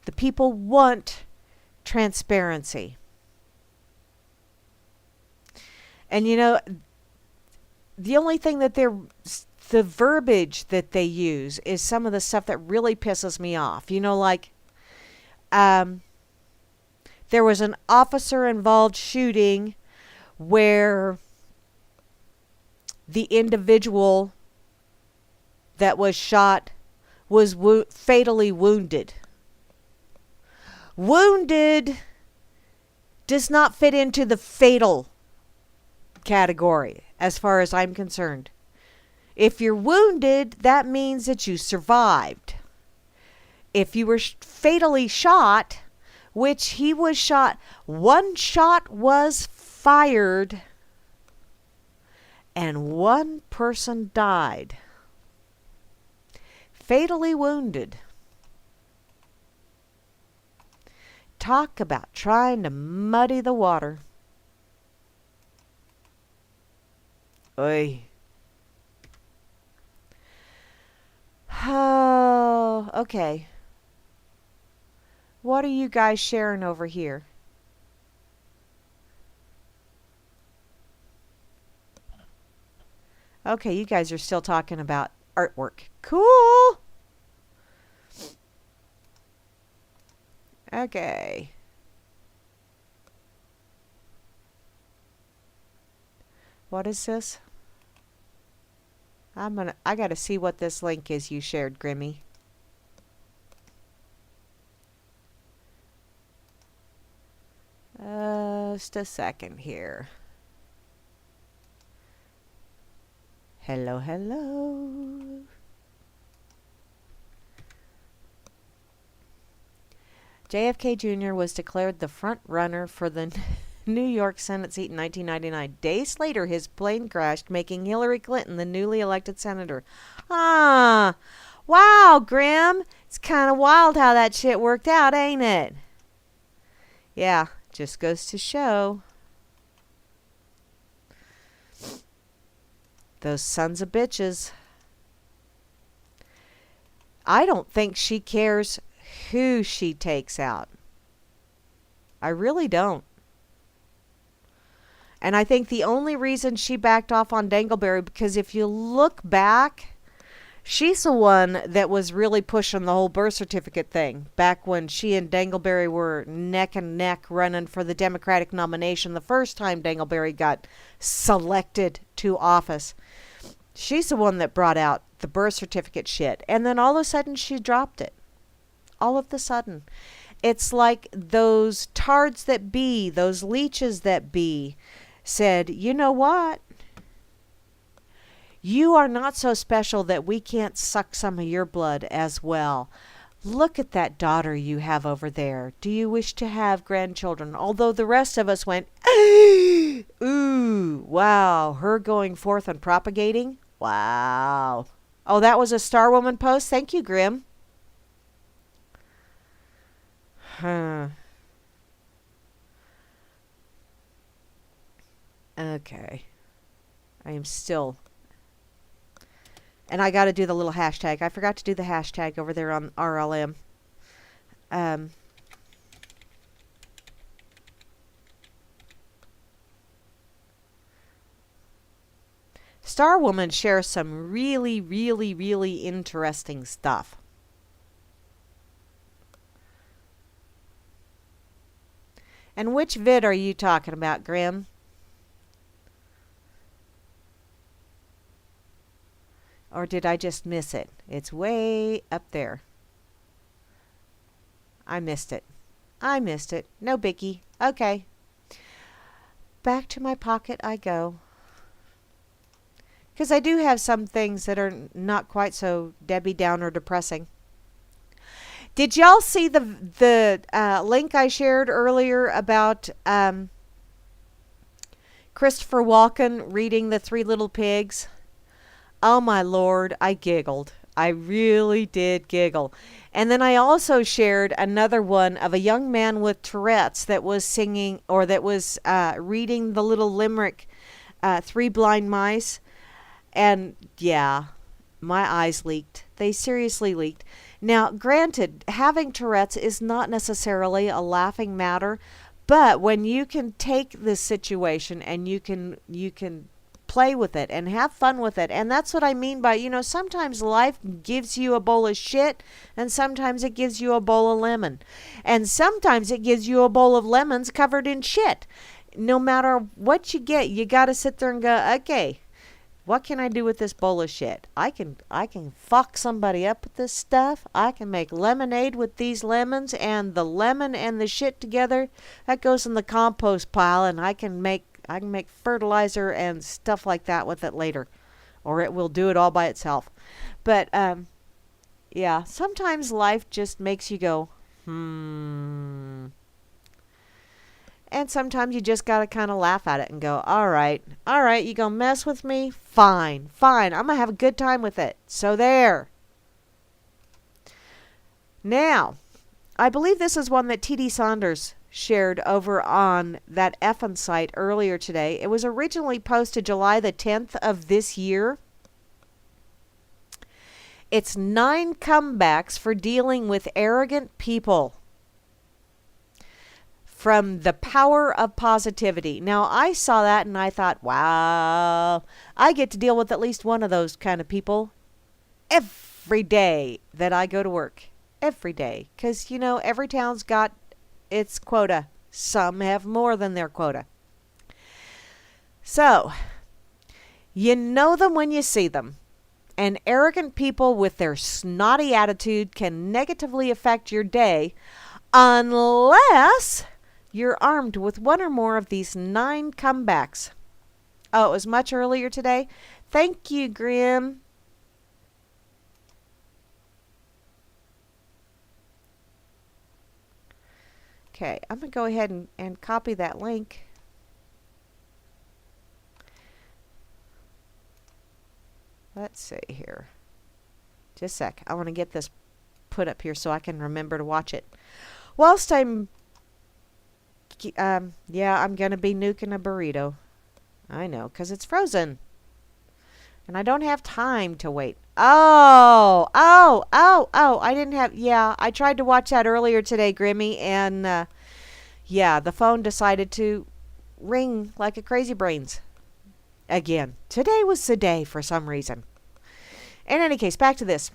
S1: The people want transparency. And you know, the only thing that the verbiage that they use is some of the stuff that really pisses me off. You know, like, there was an officer-involved shooting where the individual that was shot was fatally wounded. Wounded does not fit into the fatal category as far as I'm concerned. If you're wounded, that means that you survived. If you were fatally shot, which he was shot, one shot was fired and one person died. Fatally wounded. Talk about trying to muddy the water. Oy. Oh, okay. What are you guys sharing over here? Okay, you guys are still talking about artwork. Cool. Okay. What is this? I gotta see what this link is you shared, Grimmy. Just a second here. Hello, hello. JFK Jr. was declared the front runner for the New York Senate seat in 1999. Days later, his plane crashed, making Hillary Clinton the newly elected senator. Ah, wow, Grim. It's kind of wild how that shit worked out, ain't it? Yeah, just goes to show. Those sons of bitches. I don't think she cares who she takes out. I really don't. And I think the only reason she backed off on Dangleberry, because if you look back, she's the one that was really pushing the whole birth certificate thing back when she and Dangleberry were neck and neck running for the Democratic nomination the first time Dangleberry got selected to office. She's the one that brought out the birth certificate shit. And then all of a sudden she dropped it. All of a sudden. It's like those tards that be, those leeches that be, said, you know what? You are not so special that we can't suck some of your blood as well. Look at that daughter you have over there. Do you wish to have grandchildren? Although the rest of us went, ooh, wow, her going forth and propagating? Wow. Oh, that was a Star Woman post? Thank you, Grim. Huh. Okay. I am still... And I got to do the little hashtag. I forgot to do the hashtag over there on RLM. Star Woman shares some really, really, really interesting stuff. And which vid are you talking about, Grim? Or did I just miss it? It's way up there. I missed it. I missed it. No biggie. Okay. Back to my pocket I go. Because I do have some things that are not quite so Debbie Downer depressing. Did y'all see the link I shared earlier about Christopher Walken reading The Three Little Pigs? Oh my Lord, I giggled. I really did giggle. And then I also shared another one of a young man with Tourette's that was singing, or that was reading the little limerick, Three Blind Mice. And yeah, my eyes leaked. They seriously leaked. Now, granted, having Tourette's is not necessarily a laughing matter, but when you can take this situation and you can play with it and have fun with it. And that's what I mean by, sometimes life gives you a bowl of shit and sometimes it gives you a bowl of lemon. And sometimes it gives you a bowl of lemons covered in shit. No matter what you get, you got to sit there and go, okay, what can I do with this bowl of shit? I can fuck somebody up with this stuff. I can make lemonade with these lemons, and the lemon and the shit together, that goes in the compost pile, and I can make fertilizer and stuff like that with it later, or it will do it all by itself. But yeah, sometimes life just makes you go, And sometimes you just got to kind of laugh at it and go, all right, you gonna mess with me? Fine, I'm gonna have a good time with it. So there. Now, I believe this is one that T.D. Saunders shared over on that effin' site earlier today. It was originally posted July the 10th of this year. It's 9 comebacks for dealing with arrogant people. From The Power of Positivity. Now, I saw that and I thought, wow, I get to deal with at least one of those kind of people every day that I go to work. Every day. Because, every town's got its quota. Some have more than their quota. So, you know them when you see them. And arrogant people with their snotty attitude can negatively affect your day unless you're armed with one or more of these 9 comebacks. Oh, it was much earlier today? Thank you, Grim. Okay, I'm going to go ahead and copy that link. Let's see here. Just a sec. I want to get this put up here so I can remember to watch it. Whilst I'm I'm going to be nuking a burrito. I know, because it's frozen. And I don't have time to wait. Oh, I didn't have, I tried to watch that earlier today, Grimmy, and the phone decided to ring like a crazy brains. Again, today was the day for some reason. In any case, back to this.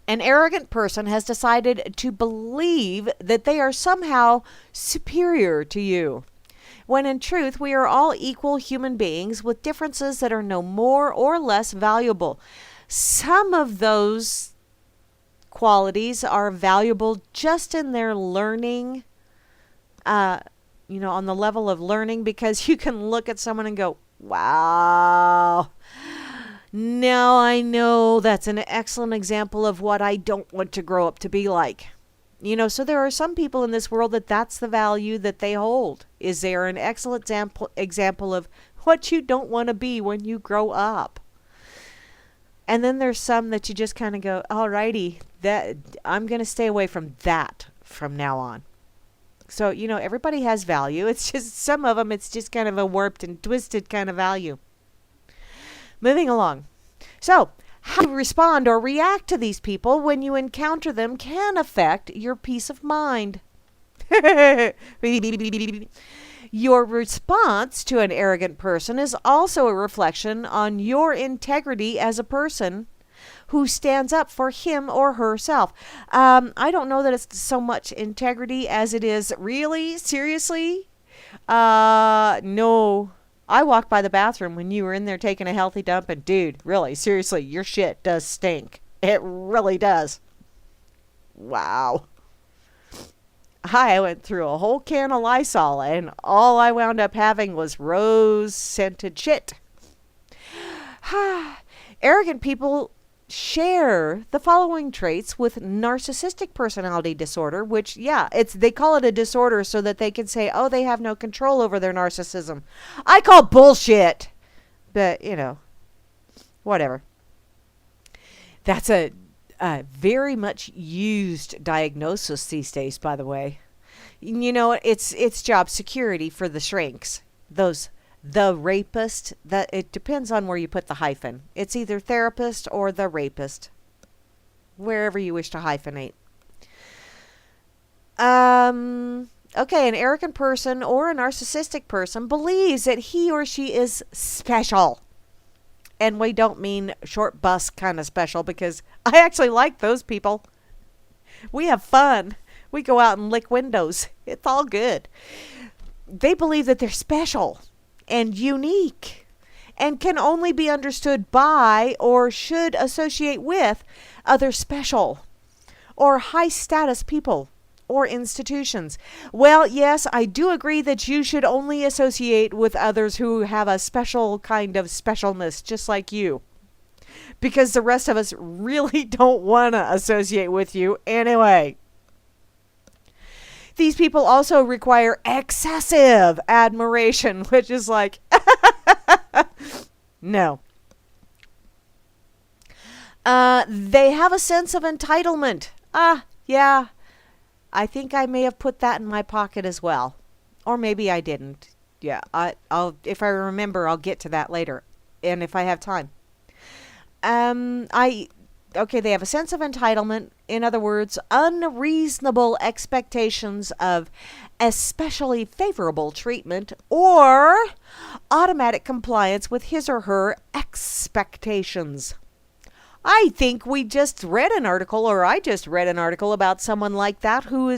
S1: An arrogant person has decided to believe that they are somehow superior to you, when in truth we are all equal human beings with differences that are no more or less valuable. Some of those qualities are valuable just in their learning, on the level of learning, because you can look at someone and go, wow. Now I know that's an excellent example of what I don't want to grow up to be like. So there are some people in this world that's the value that they hold. Is there an excellent example of what you don't want to be when you grow up? And then there's some that you just kind of go, alrighty, that I'm going to stay away from that from now on. So, everybody has value. It's just some of them, it's just kind of a warped and twisted kind of value. Moving along. So, how you respond or react to these people when you encounter them can affect your peace of mind. Your response to an arrogant person is also a reflection on your integrity as a person who stands up for him or herself. I don't know that it's so much integrity as it is really, seriously. No. I walked by the bathroom when you were in there taking a healthy dump, and dude, really, seriously, your shit does stink. It really does. Wow. I went through a whole can of Lysol, and all I wound up having was rose-scented shit. Arrogant people share the following traits with narcissistic personality disorder, which, yeah, they call it a disorder so that they can say, oh, they have no control over their narcissism. I call bullshit. But, whatever. That's a very much used diagnosis these days, by the way. It's job security for the shrinks. The rapist, that it depends on where you put the hyphen. It's either therapist or the rapist, wherever you wish to hyphenate. Okay, an arrogant person or a narcissistic person believes that he or she is special. And we don't mean short bus kind of special, because I actually like those people. We have fun. We go out and lick windows. It's all good. They believe that they're special and unique and can only be understood by or should associate with other special or high status people or institutions. Well, yes, I do agree that you should only associate with others who have a special kind of specialness, just like you, because the rest of us really don't want to associate with you anyway. These people also require excessive admiration, which is like, no. They have a sense of entitlement. Yeah. I think I may have put that in my pocket as well. Or maybe I didn't. Yeah, I'll if I remember, I'll get to that later. And if I have time. Okay, they have a sense of entitlement. In other words, unreasonable expectations of especially favorable treatment or automatic compliance with his or her expectations. I think I just read an article about someone like that who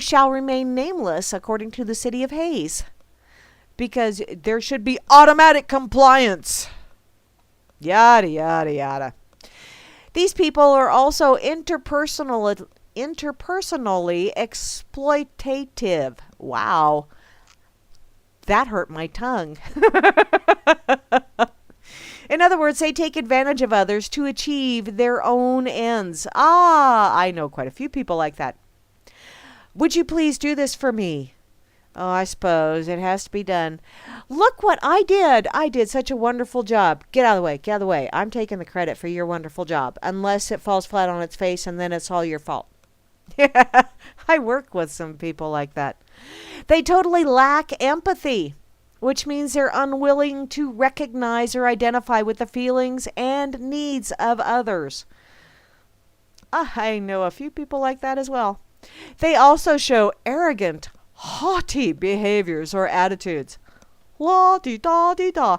S1: shall remain nameless according to the city of Hayes. Because there should be automatic compliance. Yada, yada, yada. These people are also interpersonally exploitative. Wow. That hurt my tongue. In other words, they take advantage of others to achieve their own ends. I know quite a few people like that. Would you please do this for me? Oh, I suppose it has to be done. Look what I did. I did such a wonderful job. Get out of the way. Get out of the way. I'm taking the credit for your wonderful job. Unless it falls flat on its face and then it's all your fault. Yeah, I work with some people like that. They totally lack empathy, which means they're unwilling to recognize or identify with the feelings and needs of others. I know a few people like that as well. They also show arrogant, haughty behaviors or attitudes. La-di-da-di-da.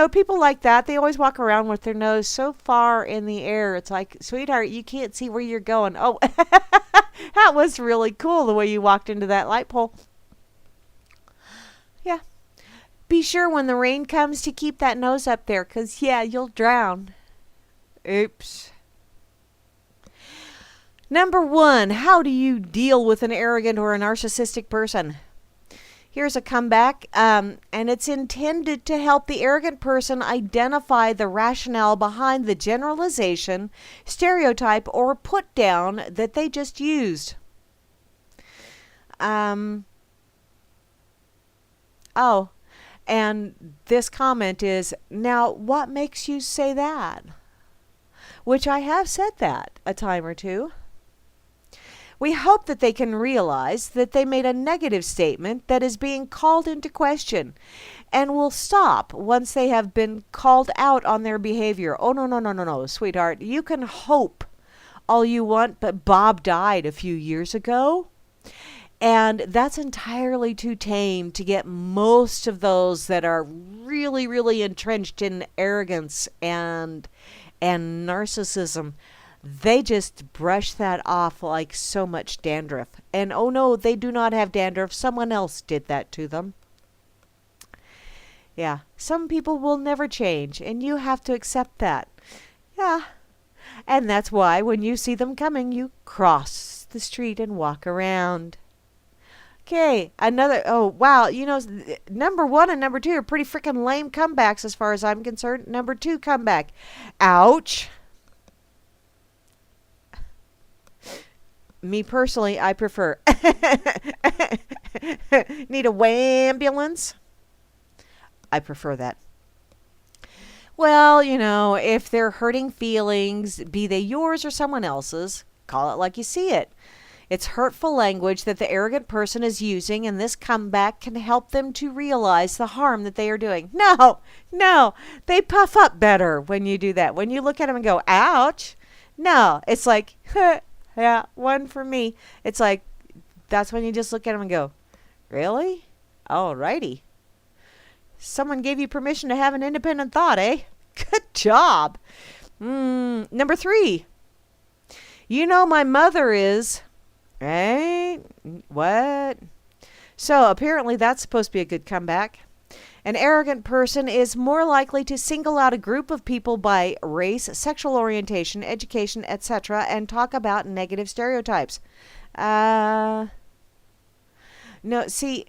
S1: People like that, they always walk around with their nose so far in the air. It's like, sweetheart, you can't see where you're going. Oh, that was really cool the way you walked into that light pole. Yeah. Be sure when the rain comes to keep that nose up there, because, yeah, you'll drown. Oops. Number 1, how do you deal with an arrogant or a narcissistic person? Here's a comeback, and it's intended to help the arrogant person identify the rationale behind the generalization, stereotype, or put down that they just used. And this comment is, now what makes you say that? Which I have said that a time or two. We hope that they can realize that they made a negative statement that is being called into question and will stop once they have been called out on their behavior. Oh, no, sweetheart. You can hope all you want, but Bob died a few years ago. And that's entirely too tame to get most of those that are really, really entrenched in arrogance and and narcissism, they just brush that off like so much dandruff. And oh no, they do not have dandruff. Someone else did that to them. Yeah, some people will never change, and you have to accept that. Yeah, and that's why when you see them coming, you cross the street and walk around. Okay, another. Oh, wow. Number one and number two are pretty freaking lame comebacks as far as I'm concerned. Number two comeback. Ouch. Me personally, I prefer. Need a wambulance? I prefer that. Well, if they're hurting feelings, be they yours or someone else's, call it like you see it. It's hurtful language that the arrogant person is using, and this comeback can help them to realize the harm that they are doing. No, they puff up better when you do that. When you look at them and go, ouch. No, it's like, yeah, one for me. It's like, that's when you just look at them and go, really? Alrighty. Someone gave you permission to have an independent thought, eh? Good job. Number 3. My mother is... Right? What? So apparently that's supposed to be a good comeback. An arrogant person is more likely to single out a group of people by race, sexual orientation, education, etc., and talk about negative stereotypes. No, see,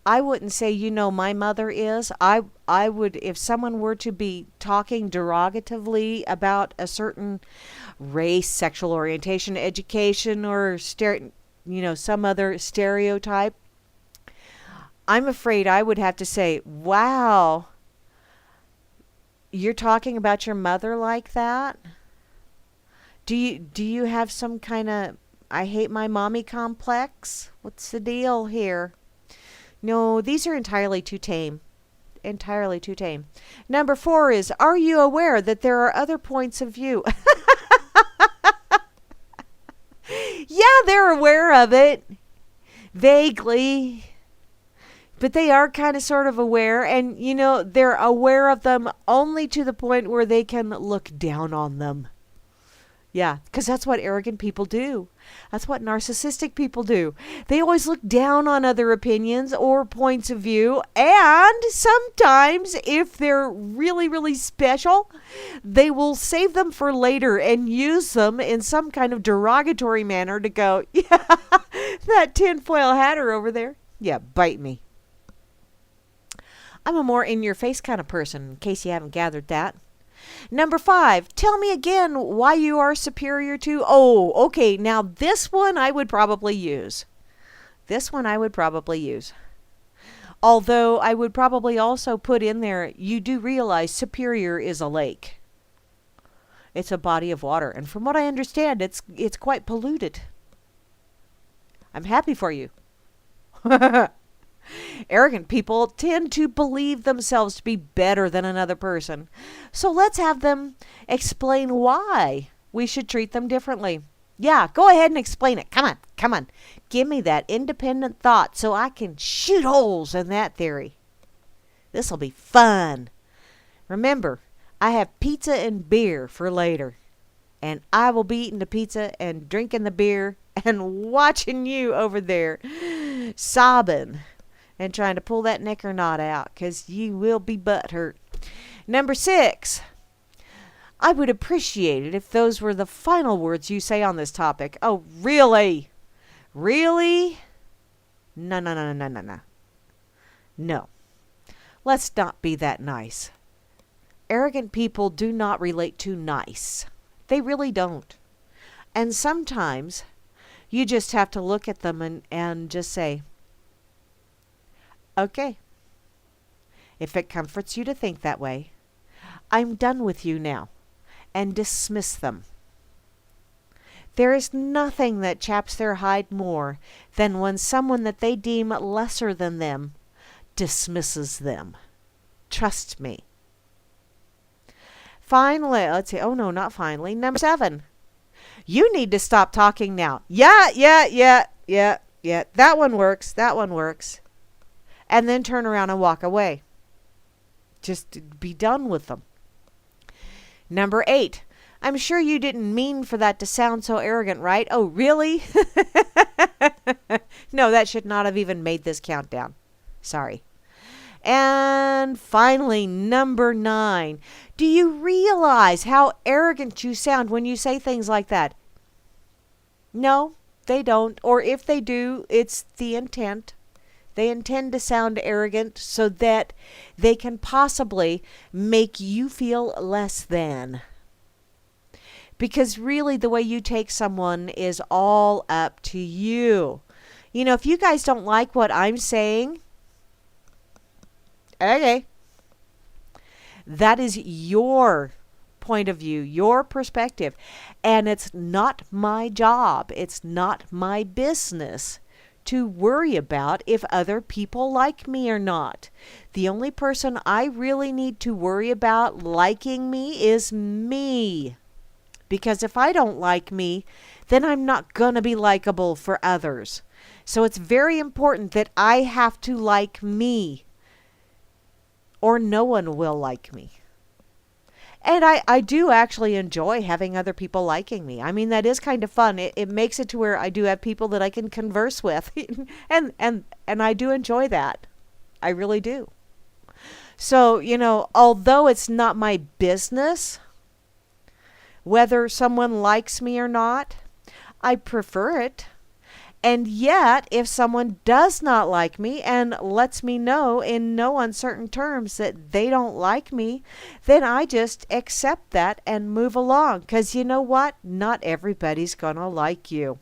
S1: I wouldn't say my mother is. I would, if someone were to be talking derogatively about a certain race, sexual orientation, education, or some other stereotype, I'm afraid I would have to say, wow, you're talking about your mother like that? Do you have some kind of I hate my mommy complex? What's the deal here? No, these are entirely too tame. Entirely too tame. Number 4 is, are you aware that there are other points of view? Yeah, they're aware of it. Vaguely. But they are kind of sort of aware. And, they're aware of them only to the point where they can look down on them. Yeah, because that's what arrogant people do. That's what narcissistic people do. They always look down on other opinions or points of view. And sometimes, if they're really, really special, they will save them for later and use them in some kind of derogatory manner to go, yeah, that tinfoil hatter over there. Yeah, bite me. I'm a more in-your-face kind of person, in case you haven't gathered that. Number 5, tell me again why you are superior to... Oh, okay, now this one I would probably use. Although I would probably also put in there, you do realize superior is a lake. It's a body of water. And from what I understand, it's quite polluted. I'm happy for you. Arrogant people tend to believe themselves to be better than another person. So let's have them explain why we should treat them differently. Yeah, go ahead and explain it. Come on. Give me that independent thought so I can shoot holes in that theory. This'll be fun. Remember, I have pizza and beer for later. And I will be eating the pizza and drinking the beer and watching you over there sobbing and trying to pull that knicker knot out, because you will be butthurt. Number 6. I would appreciate it if those were the final words you say on this topic. Oh, really? Really? No. No. Let's not be that nice. Arrogant people do not relate to nice. They really don't. And sometimes you just have to look at them and just say, okay, if it comforts you to think that way, I'm done with you now, and dismiss them. There is nothing that chaps their hide more than when someone that they deem lesser than them dismisses them. Trust me. Finally, let's see. Oh no, not finally. Number 7. You need to stop talking now. Yeah. That one works. And then turn around and walk away. Just be done with them. Number 8. I'm sure you didn't mean for that to sound so arrogant, right? Oh, really? No, that should not have even made this countdown. Sorry. And finally, number 9. Do you realize how arrogant you sound when you say things like that? No, they don't. Or if they do, it's the intent. They intend to sound arrogant so that they can possibly make you feel less than. Because really, the way you take someone is all up to you. You know, if you guys don't like what I'm saying, okay. That is your point of view, your perspective. And it's not my job. It's not my business to worry about if other people like me or not. The only person I really need to worry about liking me is me. Because if I don't like me, then I'm not going to be likable for others. So it's very important that I have to like me, or no one will like me. And I do actually enjoy having other people liking me. I mean, that is kind of fun. It makes it to where I do have people that I can converse with. and I do enjoy that. I really do. So, you know, although it's not my business whether someone likes me or not, I prefer it. And yet, if someone does not like me and lets me know in no uncertain terms that they don't like me, then I just accept that and move along. Because you know what? Not everybody's going to like you.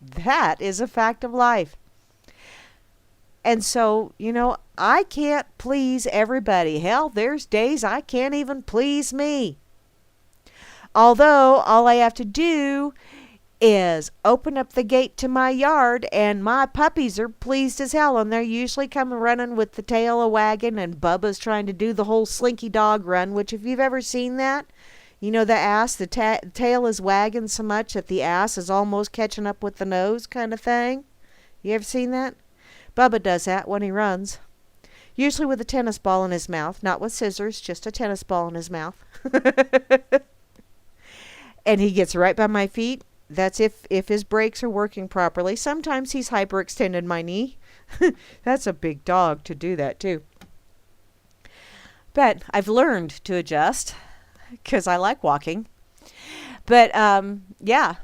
S1: That is a fact of life. And so, you know, I can't please everybody. Hell, there's days I can't even please me. Although, all I have to do is open up the gate to my yard and my puppies are pleased as hell, and they're usually coming running with the tail a wagging, and Bubba's trying to do the whole slinky dog run, which if you've ever seen that, you know, the tail is wagging so much that the ass is almost catching up with the nose kind of thing. You ever seen that? Bubba does that when he runs. Usually with a tennis ball in his mouth, not with scissors, just a tennis ball in his mouth. And he gets right by my feet. That's if his brakes are working properly. Sometimes he's hyperextended my knee. That's a big dog to do that too. But I've learned to adjust because I like walking. But yeah,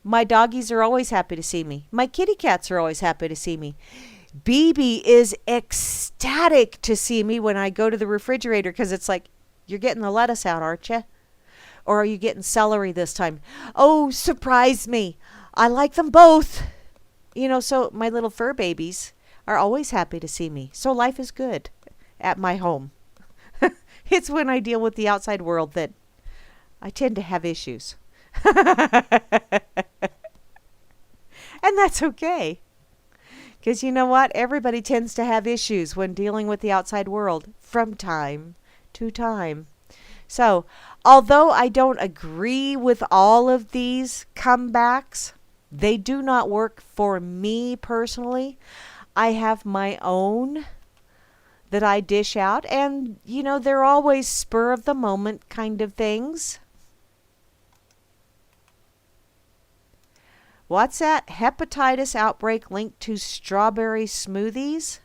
S1: my doggies are always happy to see me. My kitty cats are always happy to see me. BB is ecstatic to see me when I go to the refrigerator because it's like, you're getting the lettuce out, aren't you? Or are you getting celery this time? Oh, surprise me. I like them both. You know, so my little fur babies are always happy to see me. So life is good at my home. It's when I deal with the outside world that I tend to have issues. And that's okay. Because you know what? Everybody tends to have issues when dealing with the outside world from time to time. So, although I don't agree with all of these comebacks, they do not work for me personally. I have my own that I dish out, and, you know, they're always spur of the moment kind of things. What's that? Hepatitis outbreak linked to strawberry smoothies?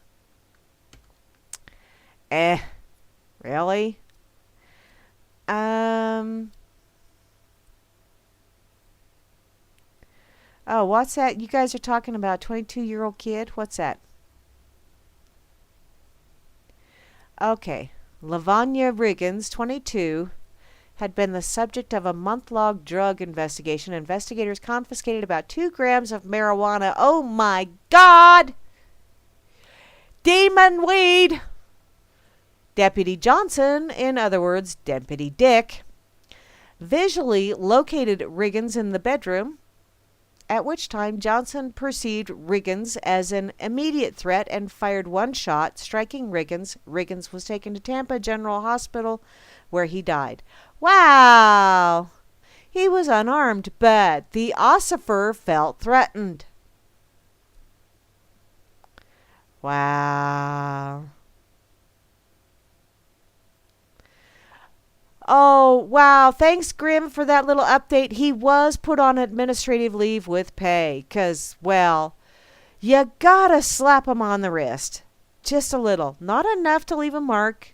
S1: Really? Oh, what's that? You guys are talking about a 22-year-old kid? What's that? Okay. Lavanya Riggins, 22, had been the subject of a month-long drug investigation. Investigators confiscated about 2 grams of marijuana. Oh my God! Demon weed! Deputy Johnson, in other words, Deputy Dick, visually located Riggins in the bedroom, at which time Johnson perceived Riggins as an immediate threat and fired 1 shot, striking Riggins. Riggins was taken to Tampa General Hospital, where he died. Wow! He was unarmed, but the ossifer felt threatened. Wow. Oh, Oh, wow. Thanks, Grim, for that little update. He was put on administrative leave with pay because, well, you gotta slap him on the wrist. Just a little. Not enough to leave a mark,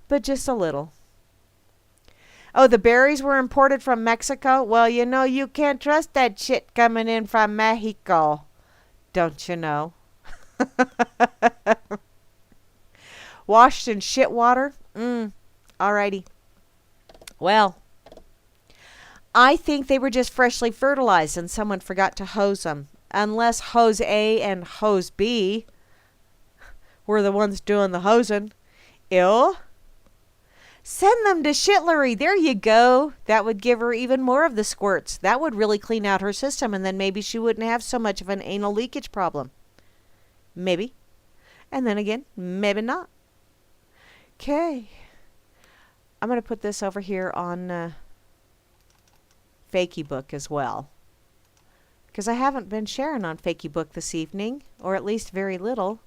S1: but just a little. Oh, the berries were imported from Mexico? Well, you can't trust that shit coming in from Mexico. Don't you know? Washed in shit water? Alrighty. Well, I think they were just freshly fertilized and someone forgot to hose them. Unless hose A and hose B were the ones doing the hosing. Ew. Send them to Shitlery. There you go. That would give her even more of the squirts. That would really clean out her system, and then maybe she wouldn't have so much of an anal leakage problem. Maybe. And then again, maybe not. Okay. I'm going to put this over here on Fakey Book as well. Because I haven't been sharing on Fakey Book this evening, or at least very little.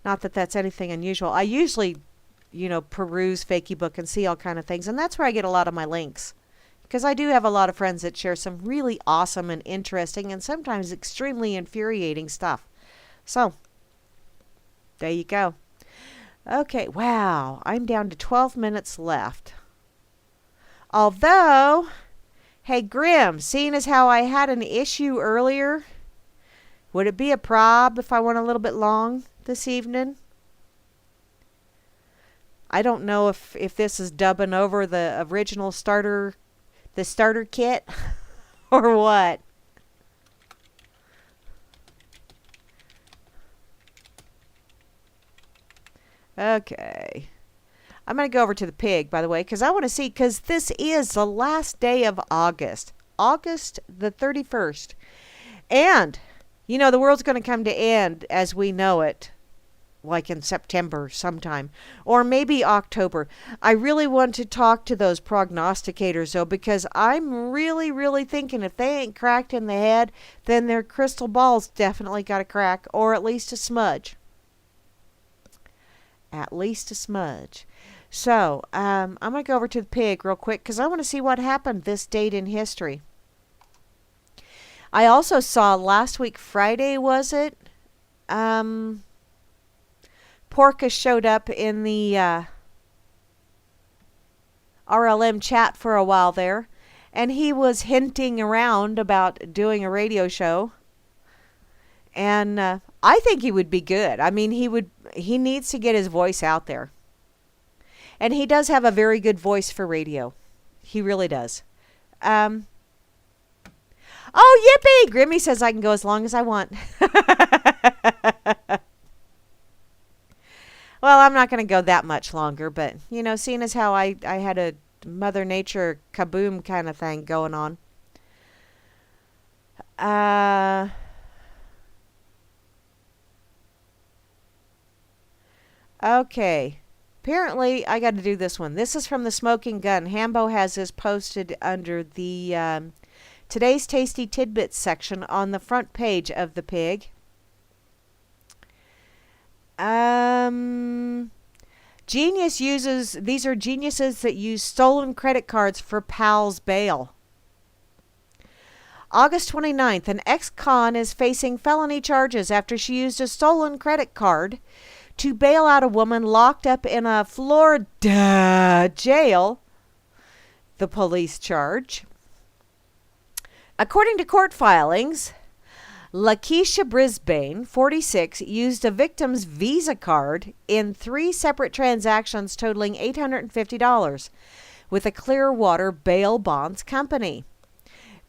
S1: Not that that's anything unusual. I usually, peruse Fakey Book and see all kind of things, and that's where I get a lot of my links. Because I do have a lot of friends that share some really awesome and interesting and sometimes extremely infuriating stuff. So, there you go. Okay, wow, I'm down to 12 minutes left. Although, hey Grim, seeing as how I had an issue earlier, would it be a prob if I went a little bit long this evening? I don't know if this is dubbing over the original starter kit or what. Okay. I'm going to go over to the pig, by the way, because I want to see, because this is the last day of August. August the 31st. And the world's going to come to end as we know it, like in September sometime, or maybe October. I really want to talk to those prognosticators, though, because I'm really, really thinking if they ain't cracked in the head, then their crystal ball's definitely got a crack, or at least a smudge. At least a smudge. So, I'm going to go over to the pig real quick, because I want to see what happened this date in history. I also saw last week, Friday, was it? Porcus showed up in the RLM chat for a while there, and he was hinting around about doing a radio show. And I think he would be good. I mean, he needs to get his voice out there. And he does have a very good voice for radio. He really does. Oh, yippee! Grimmy says I can go as long as I want. Well, I'm not going to go that much longer, but, seeing as how I had a Mother Nature kaboom kind of thing going on. Okay. Apparently, I got to do this one. This is from the Smoking Gun. Hambo has this posted under the Today's Tasty Tidbits section on the front page of the pig. These are geniuses that use stolen credit cards for pals bail. August 29th, an ex-con is facing felony charges after she used a stolen credit card to bail out a woman locked up in a Florida jail. The police charge. According to court filings, Lakeisha Brisbane, 46, used a victim's Visa card in 3 separate transactions totaling $850 with a Clearwater Bail Bonds company.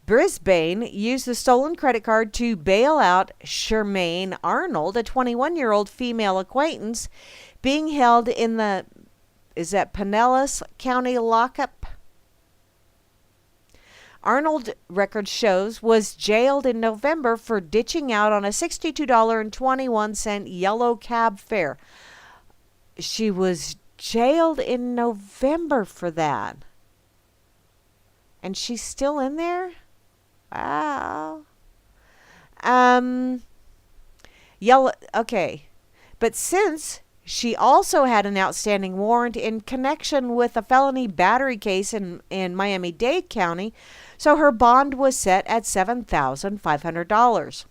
S1: Brisbane used the stolen credit card to bail out Shermaine Arnold, a 21-year-old female acquaintance being held in the, Pinellas County lockup? Arnold, record shows, was jailed in November for ditching out on a $62.21 yellow cab fare. She was jailed in November for that. And she's still in there? Wow. Okay. But since she also had an outstanding warrant in connection with a felony battery case in Miami-Dade County, so her bond was set at $7,500.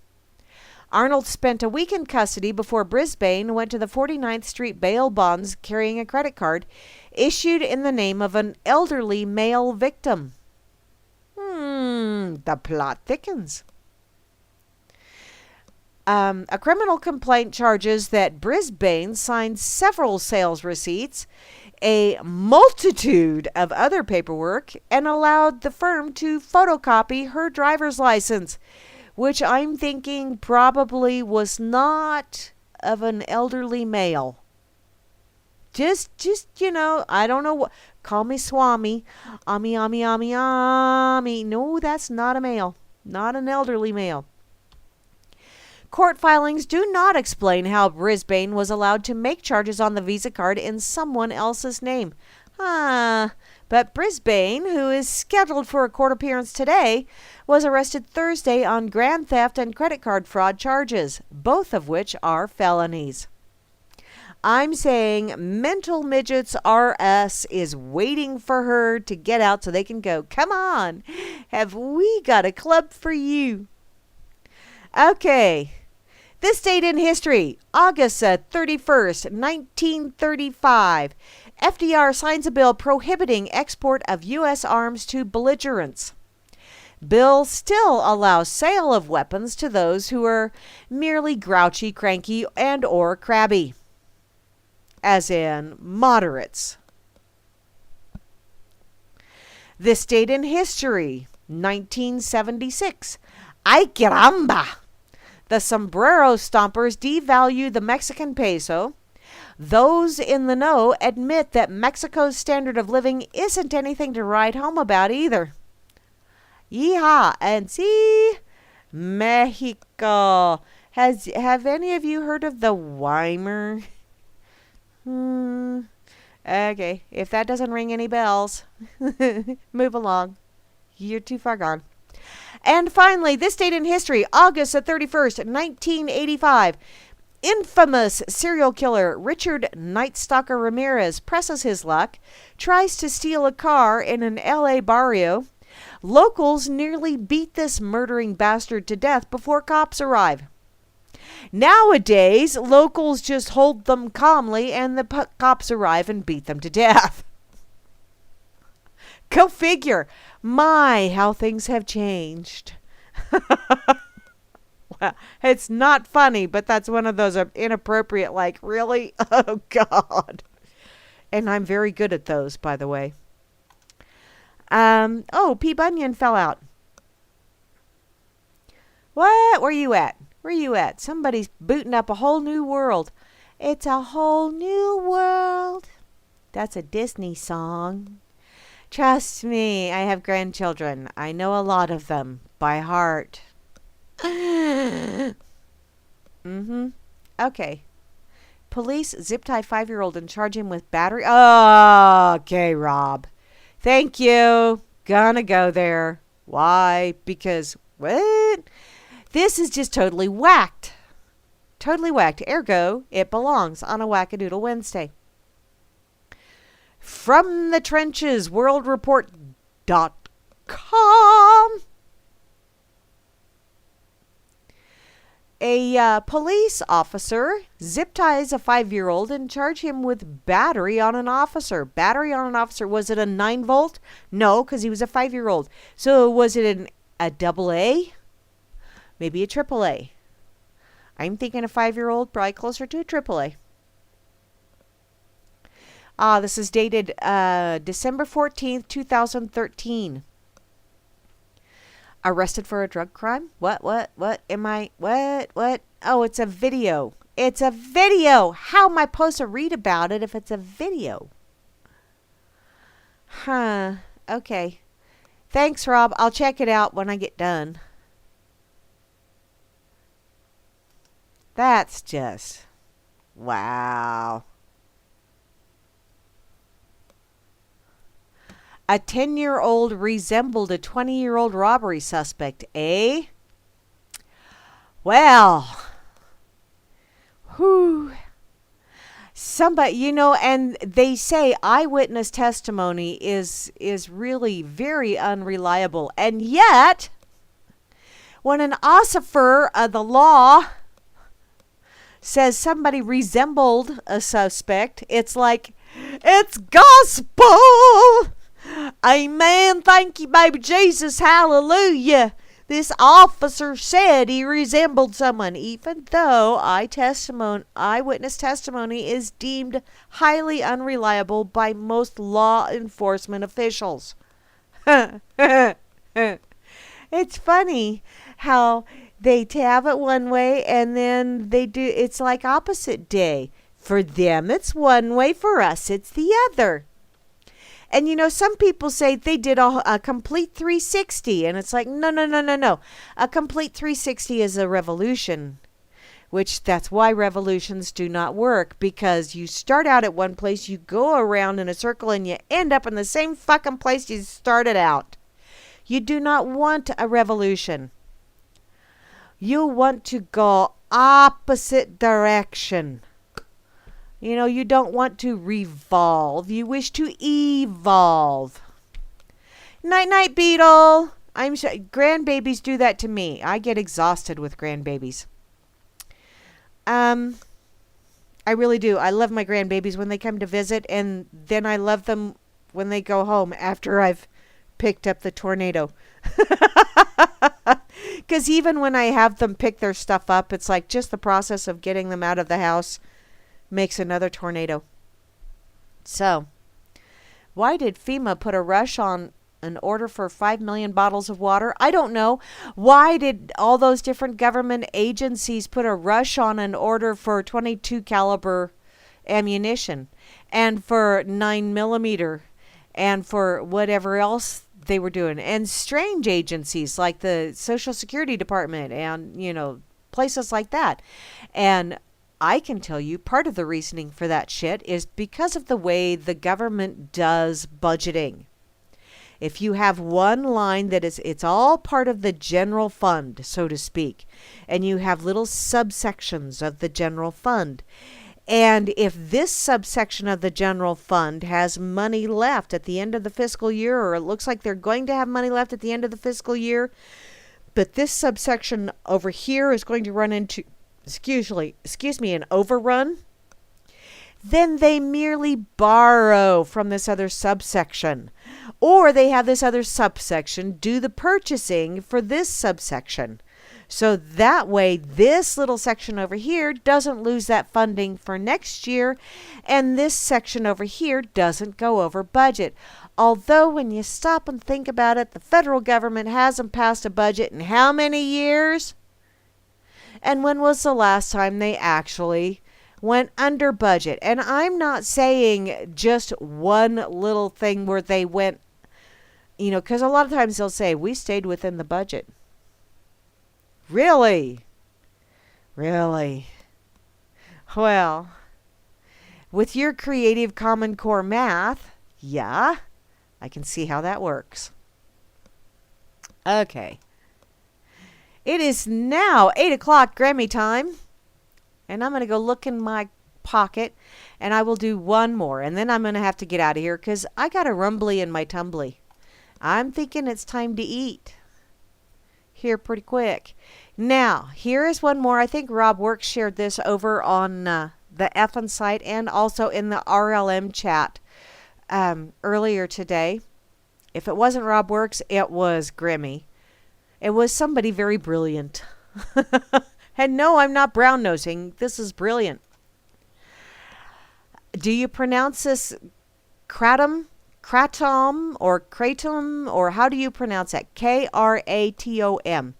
S1: Arnold spent a week in custody before Brisbane went to the 49th Street bail bonds carrying a credit card issued in the name of an elderly male victim. The plot thickens. A criminal complaint charges that Brisbane signed several sales receipts, a multitude of other paperwork, and allowed the firm to photocopy her driver's license, which I'm thinking probably was not of an elderly male. Just, I don't know what. Call me Swami. Ami. No, that's not a male. Not an elderly male. Court filings do not explain how Brisbane was allowed to make charges on the Visa card in someone else's name. But Brisbane, who is scheduled for a court appearance today, was arrested Thursday on grand theft and credit card fraud charges, both of which are felonies. I'm saying Mental Midgets RS is waiting for her to get out so they can go, come on, have we got a club for you? Okay. This date in history, August 31st, 1935. FDR signs a bill prohibiting export of U.S. arms to belligerents. Bill still allows sale of weapons to those who are merely grouchy, cranky, and or crabby. As in moderates. This date in history, 1976. Ay caramba! The sombrero stompers devalue the Mexican peso. Those in the know admit that Mexico's standard of living isn't anything to write home about either. Yeehaw! And see, Mexico. Have any of you heard of the Weimar? Okay, if that doesn't ring any bells, move along. You're too far gone. And finally, this date in history, August 31st, 1985. Infamous serial killer Richard Nightstalker Ramirez presses his luck, tries to steal a car in an LA barrio. Locals nearly beat this murdering bastard to death before cops arrive. Nowadays, locals just hold them calmly and the cops arrive and beat them to death. Go figure. My, how things have changed. Well, it's not funny, but that's one of those inappropriate, like, really? Oh, God. And I'm very good at those, by the way. P. Bunyan fell out. What? Where you at? Where you at? Somebody's booting up a whole new world. It's a whole new world. That's a Disney song. Trust me, I have grandchildren. I know a lot of them by heart. Okay. Police zip-tie 5-year-old and charge him with battery. Oh, okay, Rob. Thank you. Gonna go there. Why? Because, what? This is just totally whacked. Totally whacked. Ergo, it belongs on a Wackadoodle Wednesday. From the trenches, worldreport.com. A police officer zip ties a 5-year-old and charge him with battery on an officer. Battery on an officer. Was it a 9-volt? No, because he was a 5-year-old. So was it a double A? Maybe a triple A. I'm thinking a 5-year-old, probably closer to a triple A. This is dated December 14th, 2013. Arrested for a drug crime? What? Am I, what? Oh, it's a video. It's a video. How am I supposed to read about it if it's a video? Okay. Thanks, Rob. I'll check it out when I get done. That's just, wow. A 10-year-old resembled a 20-year-old robbery suspect, eh? Well, whew. Somebody, and they say eyewitness testimony is really very unreliable. And yet, when an officer of the law says somebody resembled a suspect, it's like, it's gospel. Amen. Thank you, baby Jesus. Hallelujah. This officer said he resembled someone, even though eyewitness testimony is deemed highly unreliable by most law enforcement officials. It's funny how they have it one way and then they do, it's like opposite day. For them, it's one way. For us, it's the other. And some people say they did a complete 360, and it's like, no. A complete 360 is a revolution, which that's why revolutions do not work, because you start out at one place, you go around in a circle, and you end up in the same fucking place you started out. You do not want a revolution. You want to go opposite direction. You don't want to revolve. You wish to evolve. Night, Beetle. I'm sure grandbabies do that to me. I get exhausted with grandbabies. I really do. I love my grandbabies when they come to visit, and then I love them when they go home after I've picked up the tornado. Because even when I have them pick their stuff up, it's like just the process of getting them out of the house makes another tornado. So, why did FEMA put a rush on an order for 5 million bottles of water? I don't know. Why did all those different government agencies put a rush on an order for 22 caliber ammunition and for 9mm and for whatever else they were doing? And strange agencies like the Social Security Department and, places like that. And I can tell you part of the reasoning for that shit is because of the way the government does budgeting. If you have one line that it's all part of the general fund, so to speak, and you have little subsections of the general fund, and if this subsection of the general fund has money left at the end of the fiscal year, or it looks like they're going to have money left at the end of the fiscal year, but this subsection over here is going to run into an overrun, then they merely borrow from this other subsection. Or they have this other subsection do the purchasing for this subsection. So that way, this little section over here doesn't lose that funding for next year, and this section over here doesn't go over budget. Although when you stop and think about it, the federal government hasn't passed a budget in how many years? And when was the last time they actually went under budget? And I'm not saying just one little thing where they went, because a lot of times they'll say, we stayed within the budget. Really? Really? Well, with your Creative Common Core math, yeah, I can see how that works. Okay. It is now 8 o'clock Grammy time, and I'm going to go look in my pocket, and I will do one more, and then I'm going to have to get out of here because I got a rumbly in my tumbly. I'm thinking it's time to eat here pretty quick. Now, here is one more. I think Rob Works shared this over on the Effin site and also in the RLM chat earlier today. If it wasn't Rob Works, it was Grammy. It was somebody very brilliant. And no, I'm not brown nosing. This is brilliant. Do you pronounce this kratom, or kratom, or how do you pronounce that? Kratom.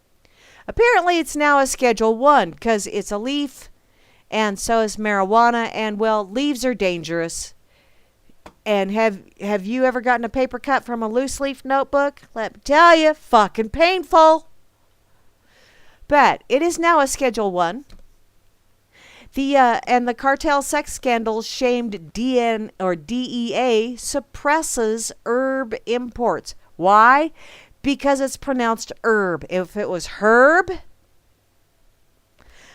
S1: Apparently, it's now a Schedule 1 because it's a leaf, and so is marijuana. And well, leaves are dangerous. And have you ever gotten a paper cut from a loose leaf notebook? Let me tell you, fucking painful. But it is now a Schedule 1. And the cartel sex scandal shamed DEA suppresses herb imports. Why? Because it's pronounced herb. If it was herb,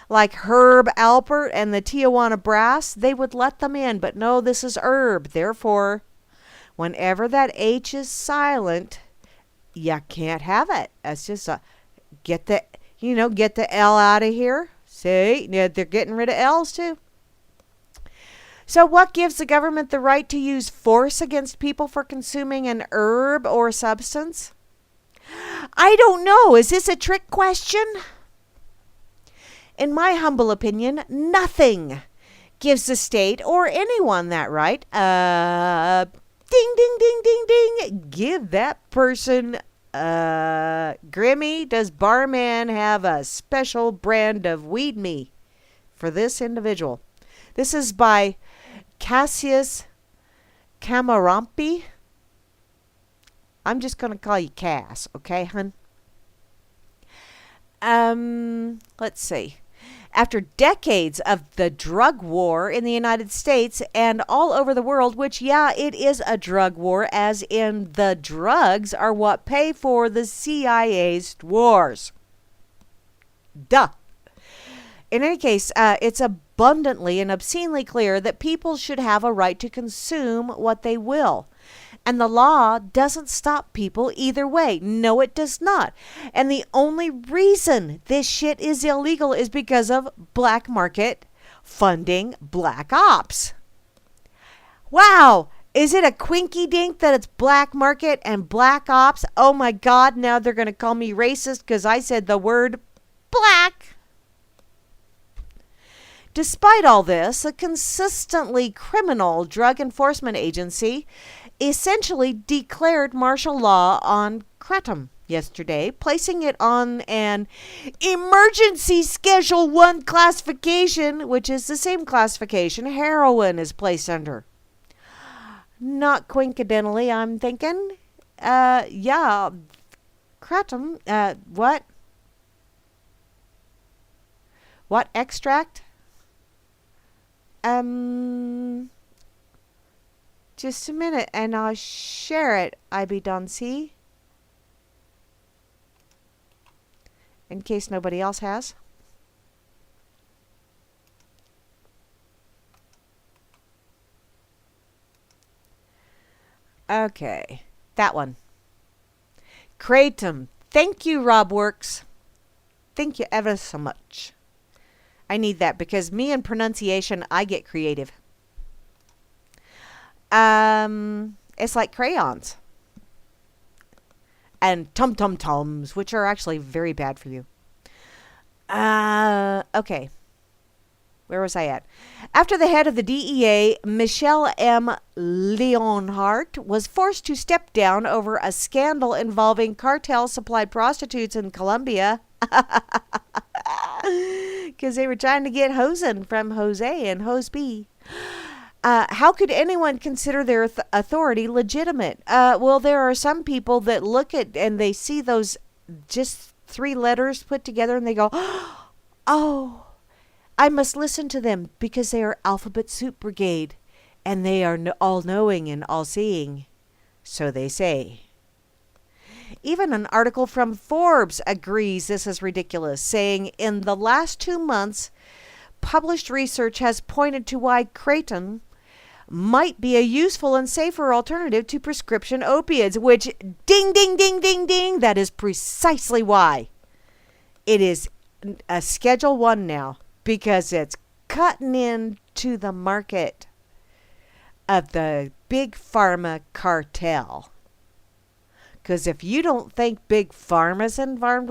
S1: like Herb Alpert and the Tijuana Brass, they would let them in. But no, this is herb. Therefore, whenever that H is silent, you can't have it. That's just a get the get the L out of here. See, yeah, they're getting rid of L's too. So what gives the government the right to use force against people for consuming an herb or substance? I don't know. Is this a trick question? In my humble opinion, nothing gives the state or anyone that right. Ding, ding, ding, ding, ding. Give that person Grammy. Does Barman have a special brand of weed me for this individual? This is by Cassius Camarampi. I'm just going to call you Cass, okay, hun? Let's see. After decades of the drug war in the United States and all over the world, which, yeah, it is a drug war, as in the drugs are what pay for the CIA's wars. Duh. In any case, it's abundantly and obscenely clear that people should have a right to consume what they will. And the law doesn't stop people either way. No, it does not. And the only reason this shit is illegal is because of black market funding black ops. Wow. Is it a quinky dink that it's black market and black ops? Oh my God, now they're going to call me racist because I said the word black. Despite all this, a consistently criminal drug enforcement agency essentially declared martial law on kratom yesterday, placing it on an emergency Schedule 1 classification, which is the same classification heroin is placed under. Not coincidentally, I'm thinking. Yeah, kratom, what? What extract? Just a minute, and I'll share it, I.B. Doncy. In case nobody else has. Okay, that one. Kratom. Thank you, RobWorks. Thank you ever so much. I need that because me and pronunciation, I get creative. It's like crayons and tum-tum-tums, which are actually very bad for you. Okay. Where was I at? After the head of the DEA, Michelle M. Leonhardt, was forced to step down over a scandal involving cartel-supplied prostitutes in Colombia because they were trying to get hosen from Jose and Hose B. How could anyone consider their authority legitimate? Well, there are some people that look at and they see those just 3 letters put together and they go, oh, I must listen to them because they are Alphabet Soup Brigade and they are all-knowing and all-seeing. So they say. Even an article from Forbes agrees this is ridiculous, saying in the last 2 months, published research has pointed to why kratom might be a useful and safer alternative to prescription opiates, which, ding, ding, ding, ding, ding, that is precisely why it is a Schedule 1 now, because it's cutting into the market of the big pharma cartel. Because if you don't think big pharma's involved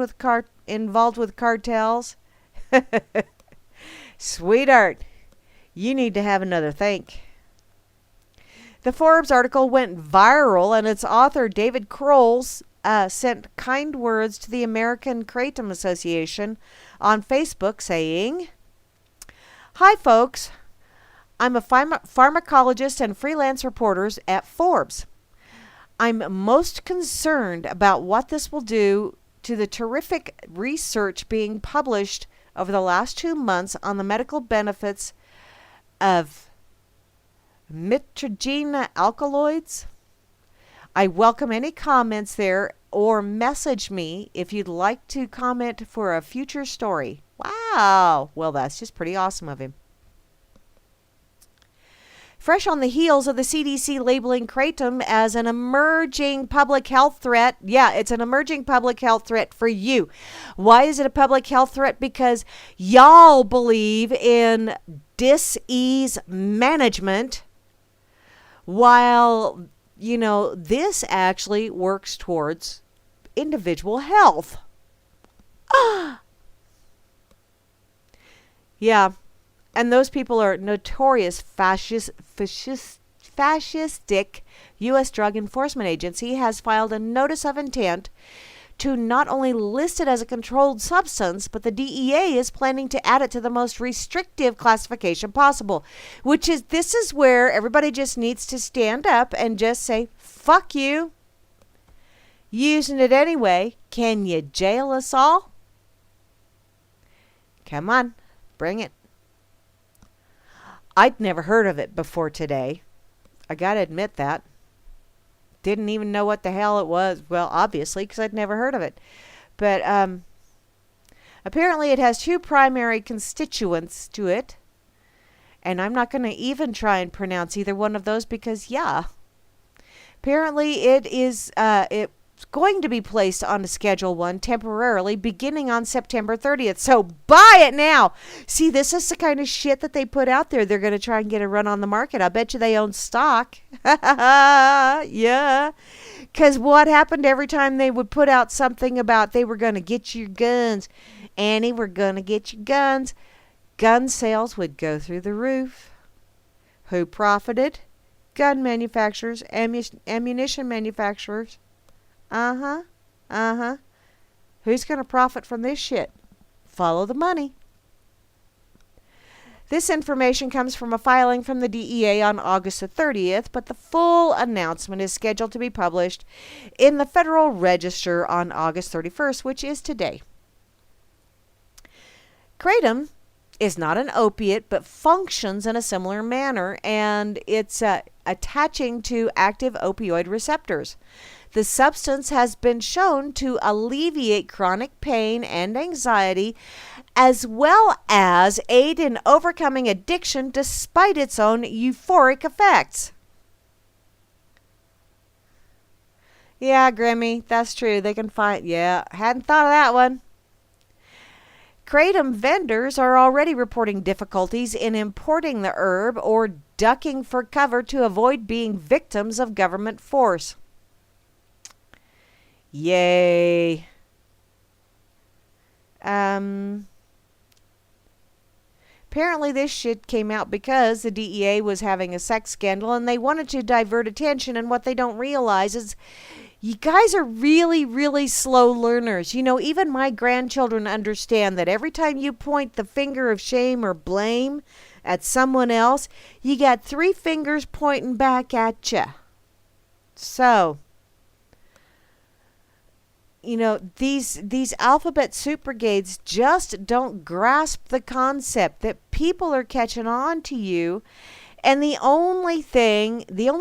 S1: with cartels, sweetheart, you need to have another think. The Forbes article went viral, and its author, David Kroll, sent kind words to the American Kratom Association on Facebook saying, "Hi, folks. I'm a pharmacologist and freelance reporter at Forbes. I'm most concerned about what this will do to the terrific research being published over the last 2 months on the medical benefits of mitragynine alkaloids. I welcome any comments there or message me if you'd like to comment for a future story. Wow. Well, that's just pretty awesome of him. Fresh on the heels of the CDC labeling kratom as an emerging public health threat. Yeah, it's an emerging public health threat for you. Why is it a public health threat? Because y'all believe in dis-ease management, while, this actually works towards individual health. Yeah. And those people are notorious fascistic. U.S. Drug Enforcement Agency has filed a notice of intent to not only list it as a controlled substance, but the DEA is planning to add it to the most restrictive classification possible. This is where everybody just needs to stand up and just say, fuck you. Using it anyway. Can you jail us all? Come on, bring it. I'd never heard of it before today. I gotta admit that. Didn't even know what the hell it was. Well, obviously, because I'd never heard of it. But apparently it has two primary constituents to it. And I'm not going to even try and pronounce either one of those because, yeah. Apparently it is going to be placed on a Schedule 1 temporarily beginning on September 30th. So buy it now. See, this is the kind of shit that they put out there. They're going to try and get a run on the market. I bet you they own stock. Yeah. Because what happened every time they would put out something about they were going to get your guns. Annie, we're going to get your guns. Gun sales would go through the roof. Who profited? Gun manufacturers, ammunition manufacturers. Who's going to profit from this shit? Follow the money. This information comes from a filing from the DEA on August the 30th, but the full announcement is scheduled to be published in the Federal Register on August 31st, which is today. Kratom is not an opiate, but functions in a similar manner, and it's attaching to active opioid receptors. The substance has been shown to alleviate chronic pain and anxiety, as well as aid in overcoming addiction despite its own euphoric effects. Yeah, Grammy, that's true. They can find, hadn't thought of that one. Kratom vendors are already reporting difficulties in importing the herb or ducking for cover to avoid being victims of government force. Yay. Apparently this shit came out because the DEA was having a sex scandal and they wanted to divert attention, and what they don't realize is you guys are really, really slow learners. Even my grandchildren understand that every time you point the finger of shame or blame at someone else, you got 3 fingers pointing back at you. So, these alphabet soup brigades just don't grasp the concept that people are catching on to you. And the only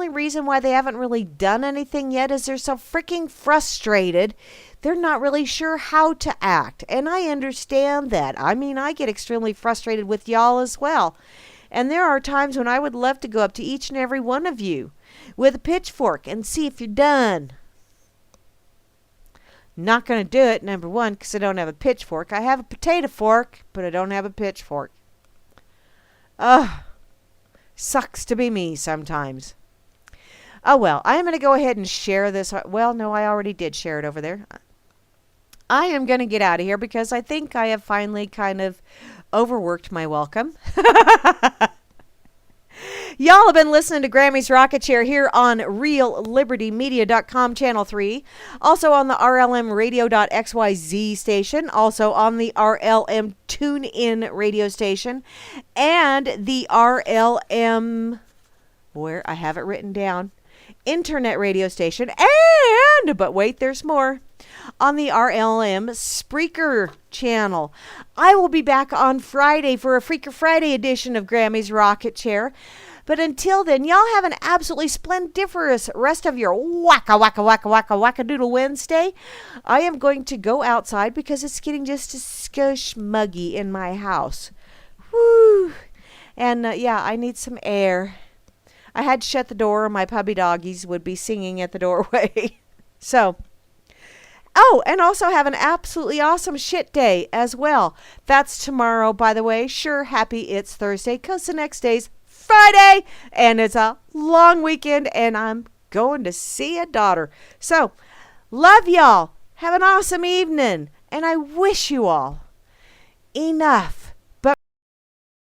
S1: reason why they haven't really done anything yet is they're so freaking frustrated. They're not really sure how to act. And I understand that. I mean, I get extremely frustrated with y'all as well. And there are times when I would love to go up to each and every one of you with a pitchfork and see if you're done. Not going to do it, number one, because I don't have a pitchfork. I have a potato fork, but I don't have a pitchfork. Ugh. Sucks to be me sometimes. Oh, well, I am going to go ahead and share this. Well, no, I already did share it over there. I am going to get out of here because I think I have finally kind of overworked my welcome. Y'all have been listening to Grammy's Rocket Chair here on RealLibertyMedia.com Channel 3. Also on the RLMRadio.xyz station. Also on the RLM TuneIn radio station. And the RLM, where I have it written down, internet radio station. And, but wait, there's more. On the RLM Spreaker channel. I will be back on Friday for a Freaker Friday edition of Grammy's Rocket Chair. But until then, y'all have an absolutely splendiferous rest of your wacka wacka wacka wacka wackadoodle Wednesday. I am going to go outside because it's getting just a skosh muggy in my house. Woo! And yeah, I need some air. I had to shut the door or my puppy doggies would be singing at the doorway. So, oh, and also have an absolutely awesome shit day as well. That's tomorrow, by the way. Sure, happy it's Thursday because the next day's Friday and it's a long weekend and I'm going to see a daughter. So, love y'all. Have an awesome evening and I wish you all enough